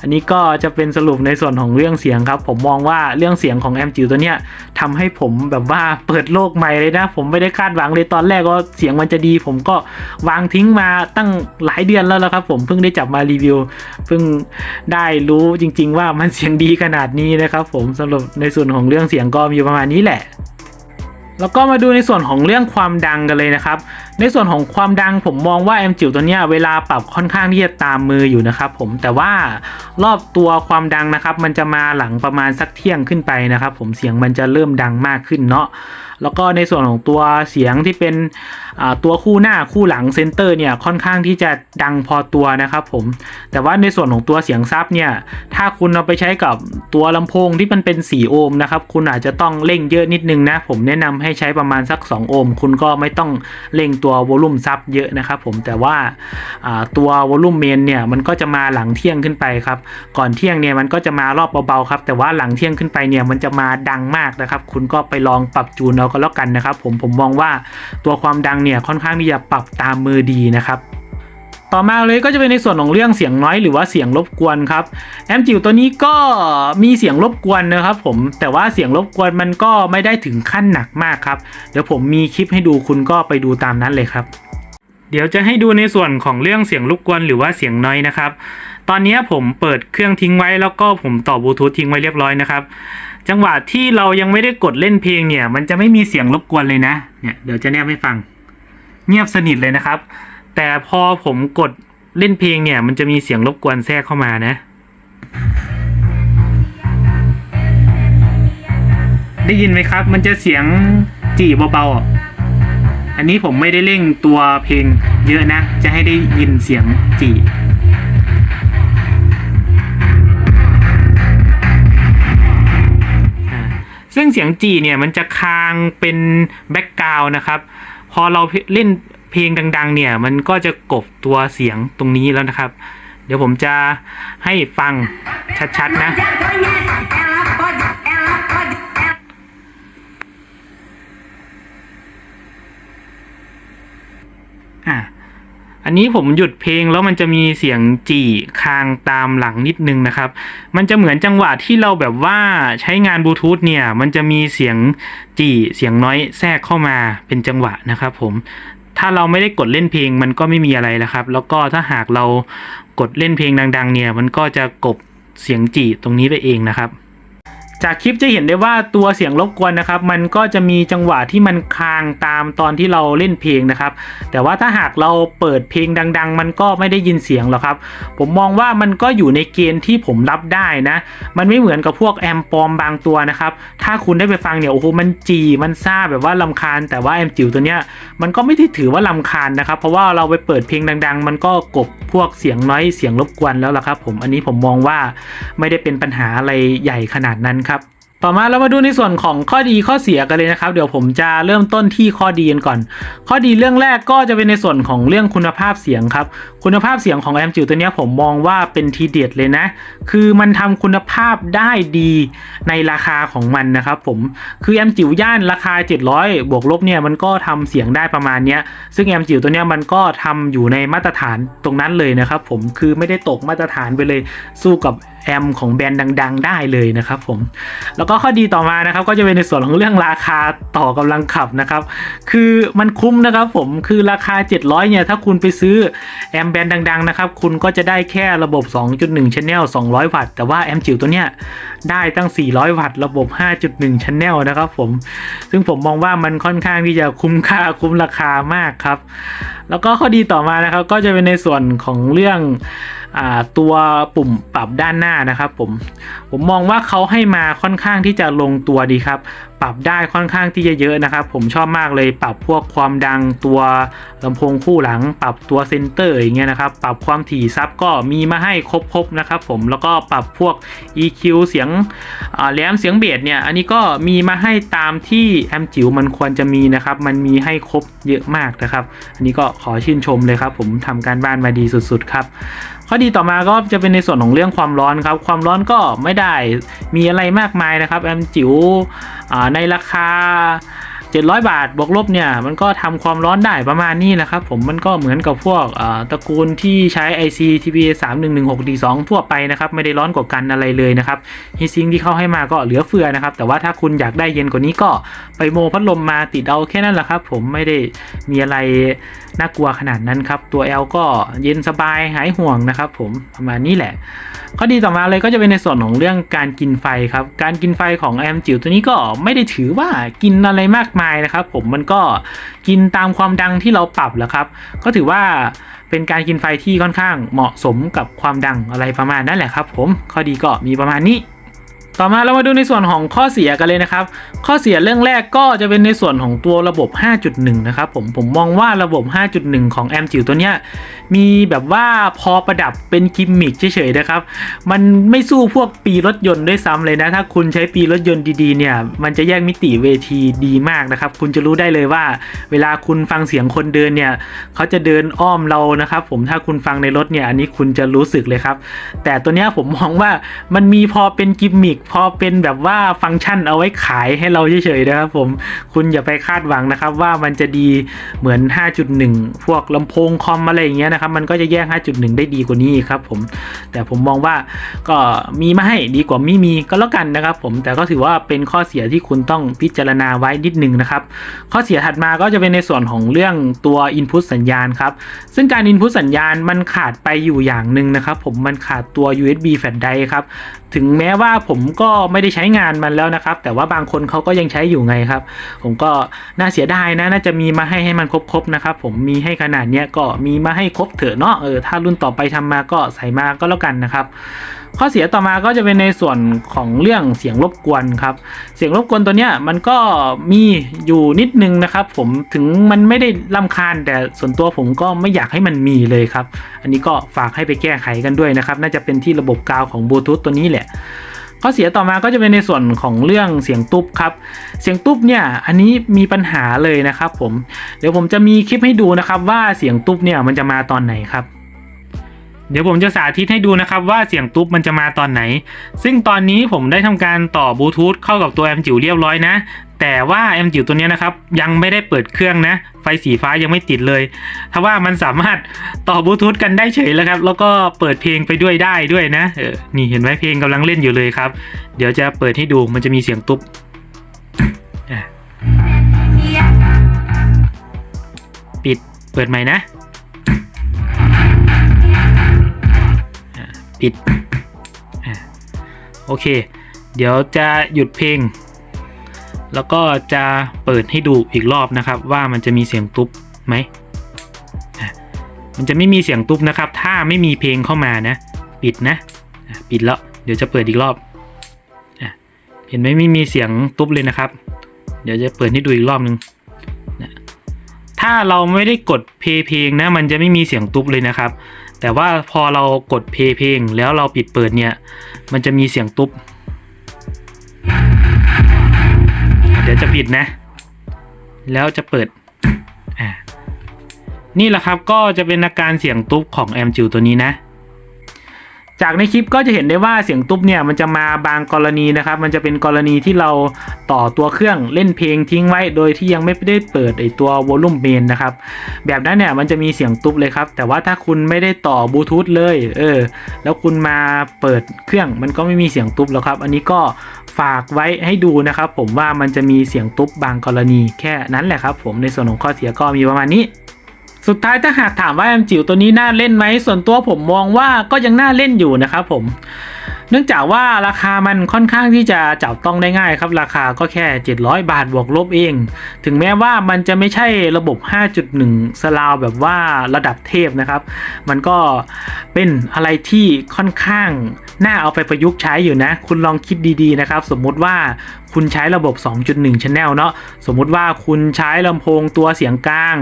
อันนี้ก็จะเป็นสรุปในส่วนของเรื่องเสียงครับผมมองว่าเรื่องเสียงของแอมจิ๋วตัวเนี้ยทำให้ผมแบบว่าเปิดโลกใหม่เลยนะผมไม่ได้คาดหวังเลยตอนแรกว่าเสียงมันจะดีผมก็วางทิ้งมาตั้งหลายเดือนแล้วครับผมเพิ่งได้จับมารีวิวเพิ่งได้รู้จริงๆว่ามันเสียงดีขนาดนี้นะครับผมสำหรับในส่วนของเรื่องเสียงก็มีประมาณนี้แหละแล้วก็มาดูในส่วนของเรื่องความดังกันเลยนะครับในส่วนของความดังผมมองว่าแอมจิ๋วตัวเนี้ยเวลาปรับค่อนข้างที่จะตามมืออยู่นะครับผมแต่ว่ารอบตัวความดังนะครับมันจะมาหลังประมาณสักเที่ยงขึ้นไปนะครับผมเสียงมันจะเริ่มดังมากขึ้นเนาะแล้วก็ในส่วนของตัวเสียงที่เป็นตัวคู่หน้าคู่หลังเซนเตอร์เนี่ยค่อนข้างที่จะดังพอตัวนะครับผมแต่ว่าในส่วนของตัวเสียงซับเนี่ยถ้าคุณเอาไปใช้กับตัวลำโพงที่มันเป็น4โอห์มนะครับคุณอาจจะต้องเร่งเยอะนิดนึงนะผมแนะนำให้ใช้ประมาณสัก2โอห์มคุณก็ไม่ต้องเร่งตัววอลลุ่มซับเยอะนะครับผมแต่ว่าตัววอลลุ่มเมนเนี่ยมันก็จะมาหลังเที่ยงขึ้นไปครับก่อนเที่ยงเนี่ยมันก็จะมารอบเบาๆครับแต่ว่าหลังเที่ยงขึ้นไปเนี่ยมันจะมาดังมากนะครับคุณก็ไปลองปรับจูนเอาก็แล้วกันนะครับผมมองว่าตัวความดังเนี่ยค่อนข้างที่จะปรับตามมือดีนะครับต่อมาเลยก็จะเป็นในส่วนของเรื่องเสียงน้อยหรือว่าเสียงรบกวนครับแอมจิ๋วตัวนี้ก็มีเสียงรบกวนนะครับผมแต่ว่าเสียงรบกวนมันก็ไม่ได้ถึงขั้นหนักมากครับเดี๋ยวผมมีคลิปให้ดูคุณก็ไปดูตามนั้นเลยครับเดี๋ยวจะให้ดูในส่วนของเรื่องเสียงรบกวนหรือว่าเสียงน้อยนะครับตอนนี้ผมเปิดเครื่องทิ้งไว้แล้วก็ผมต่อบลูทูธทิ้งไว้เรียบร้อยนะครับจังหวะที่เรายังไม่ได้กดเล่นเพลงเนี่ยมันจะไม่มีเสียงรบกวนเลยนะเนี่ยเดี๋ยวจะแนบให้ฟังเงียบสนิทเลยนะครับแต่พอผมกดเล่นเพลงเนี่ยมันจะมีเสียงรบกวนแทรกเข้ามานะได้ยินไหมครับมันจะเสียงจี่เบาๆอันนี้ผมไม่ได้เร่งตัวเพลงเยอะนะจะให้ได้ยินเสียงจี่ เสียงจีเนี่ยมันจะค้างเป็นแบ็กกราวน์นะครับพอเราเล่นเพลงดังๆเนี่ยมันก็จะกลบตัวเสียงตรงนี้แล้วนะครับเดี๋ยวผมจะให้ฟังชัดๆนะอันนี้ผมหยุดเพลงแล้วมันจะมีเสียงจี่คางตามหลังนิดนึงนะครับมันจะเหมือนจังหวะที่เราแบบว่าใช้งานบลูทูธเนี่ยมันจะมีเสียงจี่เสียงน้อยแทรกเข้ามาเป็นจังหวะนะครับผมถ้าเราไม่ได้กดเล่นเพลงมันก็ไม่มีอะไรแล้วครับแล้วก็ถ้าหากเรากดเล่นเพลงดังๆเนี่ยมันก็จะกลบเสียงจี่ตรงนี้ไปเองนะครับจากคลิปจะเห็นได้ว่าตัวเสียงรบกวนนะครับมันก็จะมีจังหวะที่มันคางตามตอนที่เราเล่นเพลงนะครับแต่ว่าถ้าหากเราเปิดเพลงดังๆมันก็ไม่ได้ยินเสียงหรอกครับผมมองว่ามันก็อยู่ในเกณฑ์ที่ผมรับได้นะมันไม่เหมือนกับพวกแอมปลอมบางตัวนะครับถ้าคุณได้ไปฟังเนี่ยโอ้โหมันจีมันซ่าแบบว่ารำคาญแต่ว่าแอมจิ๋วตัวเนี้ยมันก็ไม่ได้ถือว่ารำคาญนะครับเพราะว่าเราไปเปิดเพลงดังๆมันก็กลบพวกเสียงน้อยเสียงรบกวนแล้วล่ะครับผมอันนี้ผมมองว่าไม่ได้เป็นปัญหาอะไรใหญ่ขนาดนั้นครับต่อมาเรามาดูในส่วนของข้อดีข้อเสียกันเลยนะครับเดี๋ยวผมจะเริ่มต้นที่ข้อดีกันก่อนข้อดีเรื่องแรกก็จะเป็นในส่วนของเรื่องคุณภาพเสียงครับคุณภาพเสียงของแอมจิ๋วตัวนี้ผมมองว่าเป็นทีเด็ดเลยนะคือมันทำคุณภาพได้ดีในราคาของมันนะครับผมคือแอมจิ๋วย่านราคา700บวกลบเนี่ยมันก็ทำเสียงได้ประมาณนี้ซึ่งแอมจิ๋วตัวนี้มันก็ทำอยู่ในมาตรฐานตรงนั้นเลยนะครับผมคือไม่ได้ตกมาตรฐานไปเลยสู้กับแอมของแบรนด์ดังๆได้เลยนะครับผมแล้วก็ข้อดีต่อมานะครับก็จะเป็นในส่วนของเรื่องราคาต่อกำลังขับนะครับคือมันคุ้มนะครับผมคือราคา700เนี่ยถ้าคุณไปซื้อแอมแบรนด์ดังๆนะครับคุณก็จะได้แค่ระบบ 2.1 Channel 200 วัตต์แต่ว่าแอมจิ๋วตัวเนี้ยได้ตั้ง400 วัตต์ระบบ 5.1 Channel นะครับผมซึ่งผมมองว่ามันค่อนข้างที่จะคุ้มค่าคุ้มราคามากครับแล้วก็ข้อดีต่อมานะครับก็จะเป็นในส่วนของเรื่องตัวปุ่มปรับด้านหน้านะครับผมมองว่าเขาให้มาค่อนข้างที่จะลงตัวดีครับปรับได้ค่อนข้างที่จะเยอะนะครับผมชอบมากเลยปรับพวกความดังตัวลำโพงคู่หลังปรับตัวเซนเตอร์อย่างเงี้ยนะครับปรับความถี่ซับก็มีมาให้ครบนะครับผมแล้วก็ปรับพวก EQ เสียงแหลมเสียงเบสเนี่ยอันนี้ก็มีมาให้ตามที่แอมจิ๋วมันควรจะมีนะครับมันมีให้ครบเยอะมากนะครับอันนี้ก็ขอชื่นชมเลยครับผมทำการบ้านมาดีสุดๆครับข้อดีต่อมาก็จะเป็นในส่วนของเรื่องความร้อนครับความร้อนก็ไม่ได้มีอะไรมากมายนะครับแอมจิ๋วในราคา700 บาทบวกลบเนี่ยมันก็ทำความร้อนได้ประมาณนี้แหละครับผมมันก็เหมือนกับพวกตระกูลที่ใช้ IC TPA 3116D2 ทั่วไปนะครับไม่ได้ร้อนกว่ากันอะไรเลยนะครับฮีทซิงค์ที่เขาให้มาก็เหลือเฟือนะครับแต่ว่าถ้าคุณอยากได้เย็นกว่านี้ก็ไปโมพัดลมมาติดเอาแค่นั้นแหละครับผมไม่ได้มีอะไรน่ากลัวขนาดนั้นครับตัว L ก็เย็นสบายหายห่วงนะครับผมประมาณนี้แหละข้อดีต่อมาเลยก็จะเป็นในส่วนของเรื่องการกินไฟครับการกินไฟของแอมจิ๋วตัวนี้ก็ไม่ได้ถือว่ากินอะไรมากมายนะครับผมมันก็กินตามความดังที่เราปรับแหละครับก็ถือว่าเป็นการกินไฟที่ค่อนข้างเหมาะสมกับความดังอะไรประมาณนั้นแหละครับผมข้อดีก็มีประมาณนี้ต่อมาเรามาดูในส่วนของข้อเสียกันเลยนะครับข้อเสียเรื่องแรกก็จะเป็นในส่วนของตัวระบบ 5.1 นะครับผมมองว่าระบบ 5.1 ของแอมจิ๋วตัวเนี้ยมีแบบว่าพอประดับเป็นกิมมิคเฉยๆนะครับมันไม่สู้พวกปีรถยนต์ด้วยซ้ำเลยนะถ้าคุณใช้ปีรถยนต์ดีๆเนี่ยมันจะแยกมิติเวทีดีมากนะครับคุณจะรู้ได้เลยว่าเวลาคุณฟังเสียงคนเดินเนี่ยเขาจะเดินอ้อมเรานะครับผมถ้าคุณฟังในรถเนี่ยอันนี้คุณจะรู้สึกเลยครับแต่ตัวเนี้ยผมมองว่ามันมีพอเป็นกิมมิคพอเป็นแบบว่าฟังก์ชันเอาไว้ขายให้เราเฉยๆนะครับผมคุณอย่าไปคาดหวังนะครับว่ามันจะดีเหมือน 5.1 พวกลำโพงคอมอะไรอย่างเงี้ยนะครับมันก็จะแยก 5.1 ได้ดีกว่านี้ครับผมแต่ผมมองว่าก็มีมาให้ดีกว่าไม่มีก็แล้วกันนะครับผมแต่ก็ถือว่าเป็นข้อเสียที่คุณต้องพิจารณาไว้นิดนึงนะครับข้อเสียถัดมาก็จะเป็นในส่วนของเรื่องตัว Input สัญญาณครับซึ่งการ Input สัญญาณมันขาดไปอยู่อย่างหนึ่งนะครับผมมันขาดตัว USB Flash Drive ครับถึงแม้ว่าผมก็ไม่ได้ใช้งานมันแล้วนะครับแต่ว่าบางคนเขาก็ยังใช้อยู่ไงครับผมก็น่าเสียดายนะน่าจะมีมาให้มันครบๆนะครับผมมีให้ขนาดเนี้ยก็มีมาให้ครบเถอะเนาะถ้ารุ่นต่อไปทำมาก็ใส่มาก็แล้วกันนะครับข้อเสียต่อมาก็จะเป็นในส่วนของเรื่องเสียงรบกวนครับเสียงรบกวนตัวเนี้ยมันก็มีอยู่นิดนึงนะครับผมถึงมันไม่ได้รำคาญแต่ส่วนตัวผมก็ไม่อยากให้มันมีเลยครับอันนี้ก็ฝากให้ไปแก้ไขกันด้วยนะครับน่าจะเป็นที่ระบบกาวของบลูทูธตัวนี้แหละ ข้อเสียต่อมาก็จะเป็นในส่วนของเรื่องเสียงตุ๊บครับเสียงตุ๊บเนี่ยอันนี้มีปัญหาเลยนะครับผมเดี๋ยวผมจะมีคลิปให้ดูนะครับว่าเสียงตุ๊บเนี่ยมันจะมาตอนไหนครับเดี๋ยวผมจะสาธิตให้ดูนะครับว่าเสียงตุ๊บมันจะมาตอนไหนซึ่งตอนนี้ผมได้ทำการต่อบลูทูธเข้ากับตัวแอมจิ๋วเรียบร้อยนะแต่ว่าแอมจิ๋วตัวนี้นะครับยังไม่ได้เปิดเครื่องนะไฟสีฟ้ายังไม่ติดเลยถ้าว่ามันสามารถต่อบลูทูธกันได้เฉยแล้วครับแล้วก็เปิดเพลงไปด้วยได้ด้วยนะนี่เห็นไหมเพลงกำลังเล่นอยู่เลยครับเดี๋ยวจะเปิดให้ดูมันจะมีเสียงตุ๊บปิดเปิดใหม่นะปิดโอเคเดี๋ยวจะหยุดเพลงแล้วก็จะเปิดให้ดูอีกรอบนะครับว่ามันจะมีเสียงตุ๊บไหมมันจะไม่มีเสียงตุ๊บนะครับถ้าไม่มีเพลงเข้ามานะปิดนะปิดแล้วเดี๋ยวจะเปิดอีกรอบเห็นไหมไม่มีเสียงตุ๊บเลยนะครับเดี๋ยวจะเปิดให้ดูอีกรอบนึงถ้าเราไม่ได้กดเพลงนะมันจะไม่มีเสียงตุ๊บเลยนะครับแต่ว่าพอเรากดเพลงแล้วเราปิดเปิดเนี่ยมันจะมีเสียงตุ๊บเดี๋ยวจะปิดนะแล้วจะเปิดนี่แหละครับก็จะเป็นอาการเสียงตุ๊บของแอมจิ๋วตัวนี้นะจากในคลิปก็จะเห็นได้ว่าเสียงตุ๊บเนี่ยมันจะมาบางกรณีนะครับมันจะเป็นกรณีที่เราต่อตัวเครื่องเล่นเพลงทิ้งไว้โดยที่ยังไม่ได้เปิดไอตัววอลลุ่มเมนนะครับแบบนั้นเนี่ยมันจะมีเสียงตุ๊บเลยครับแต่ว่าถ้าคุณไม่ได้ต่อบลูทูธเลยแล้วคุณมาเปิดเครื่องมันก็ไม่มีเสียงตุ๊บแล้วครับอันนี้ก็ฝากไว้ให้ดูนะครับผมว่ามันจะมีเสียงตุ๊บบางกรณีแค่นั้นแหละครับผมในส่วนของข้อเสียก็มีประมาณนี้สุดท้ายถ้าหากถามว่าแอมจิ๋วตัวนี้น่าเล่นไหมส่วนตัวผมมองว่าก็ยังน่าเล่นอยู่นะครับผมเนื่องจากว่าราคามันค่อนข้างที่จะจับต้องได้ง่ายครับราคาก็แค่700 บาทบวกลบเองถึงแม้ว่ามันจะไม่ใช่ระบบ 5.1 สลาวแบบว่าระดับเทพนะครับมันก็เป็นอะไรที่ค่อนข้างน่าเอาไปประยุกต์ใช้อยู่นะคุณลองคิดดีๆนะครับสมมุติว่าคุณใช้ระบบ 2.1 Channel เนาะสมมุติว่าคุณใช้ลำโพงตัวเสียงกลาง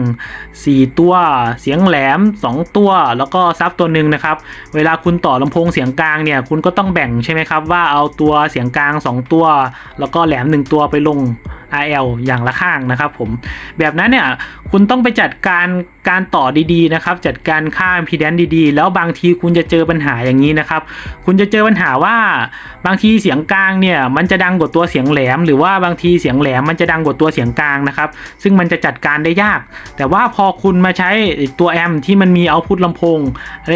4ตัวเสียงแหลม2ตัวแล้วก็ซับตัวหนึ่งนะครับเวลาคุณต่อลำโพงเสียงกลางเนี่ยคุณก็ต้องแบ่งใช่ไหมครับว่าเอาตัวเสียงกลาง2ตัวแล้วก็แหลม1ตัวไปลง RL อย่างละข้างนะครับผมแบบนั้นเนี่ยคุณต้องไปจัดการต่อดีๆนะครับจัดการค่า impedance ดีๆแล้วบางทีคุณจะเจอปัญหาอย่างนี้นะครับคุณจะเจอปัญหาว่าบางทีเสียงกลางเนี่ยมันจะดังกว่าตัวเสียงแหลมหรือว่าบางทีเสียงแหลมมันจะดังกว่าตัวเสียงกลางนะครับซึ่งมันจะจัดการได้ยากแต่ว่าพอคุณมาใช้ตัวแอมที่มันมีเอาท์พุตลำโพง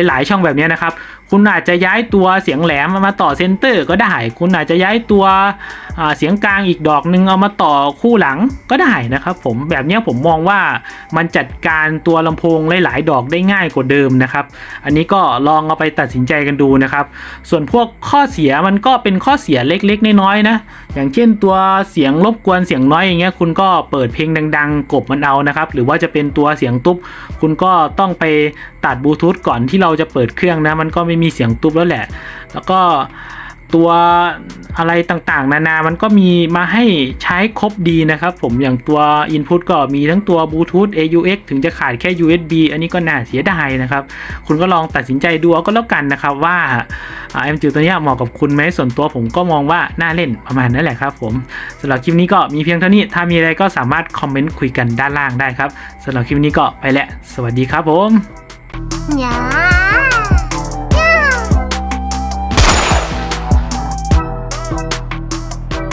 หลายๆช่องแบบนี้นะครับคุณอาจจะย้ายตัวเสียงแหลมมาต่อเซนเตอร์ก็ได้คุณอาจจะย้ายตัวเสียงกลางอีกดอกนึงเอามาต่อคู่หลังก็ได้นะครับผมแบบนี้ผมมองว่ามันจัดการตัวลำโพงหลายๆดอกได้ง่ายกว่าเดิมนะครับอันนี้ก็ลองเอาไปตัดสินใจกันดูนะครับส่วนพวกข้อเสียมันก็เป็นข้อเสียเล็กๆน้อยๆนะอย่างเช่นตัวเสียงรบกวนเสียงน้อยอย่างเงี้ยคุณก็เปิดเพลงดังๆกบมันเอานะครับหรือว่าจะเป็นตัวเสียงตุ๊บคุณก็ต้องไปตัดบลูทูธก่อนที่เราจะเปิดเครื่องนะมันก็ไม่มีเสียงตุ๊บแล้วแหละแล้วก็ตัวอะไรต่างๆนานามันก็มีมาให้ใช้ครบดีนะครับผมอย่างตัว Input ก็มีทั้งตัว Bluetooth AUX ถึงจะขาดแค่ USB อันนี้ก็น่าเสียดายนะครับคุณก็ลองตัดสินใจดูก็แล้วกันนะครับว่าแอมจิ๋วตัวนี้เหมาะกับคุณไหมส่วนตัวผมก็มองว่าน่าเล่นประมาณนั้นแหละครับผมสำหรับคลิปนี้ก็มีเพียงเท่านี้ถ้ามีอะไรก็สามารถคอมเมนต์คุยกันด้านล่างได้ครับสำหรับคลิปนี้ก็ไปแล้วสวัสดีครับผม 야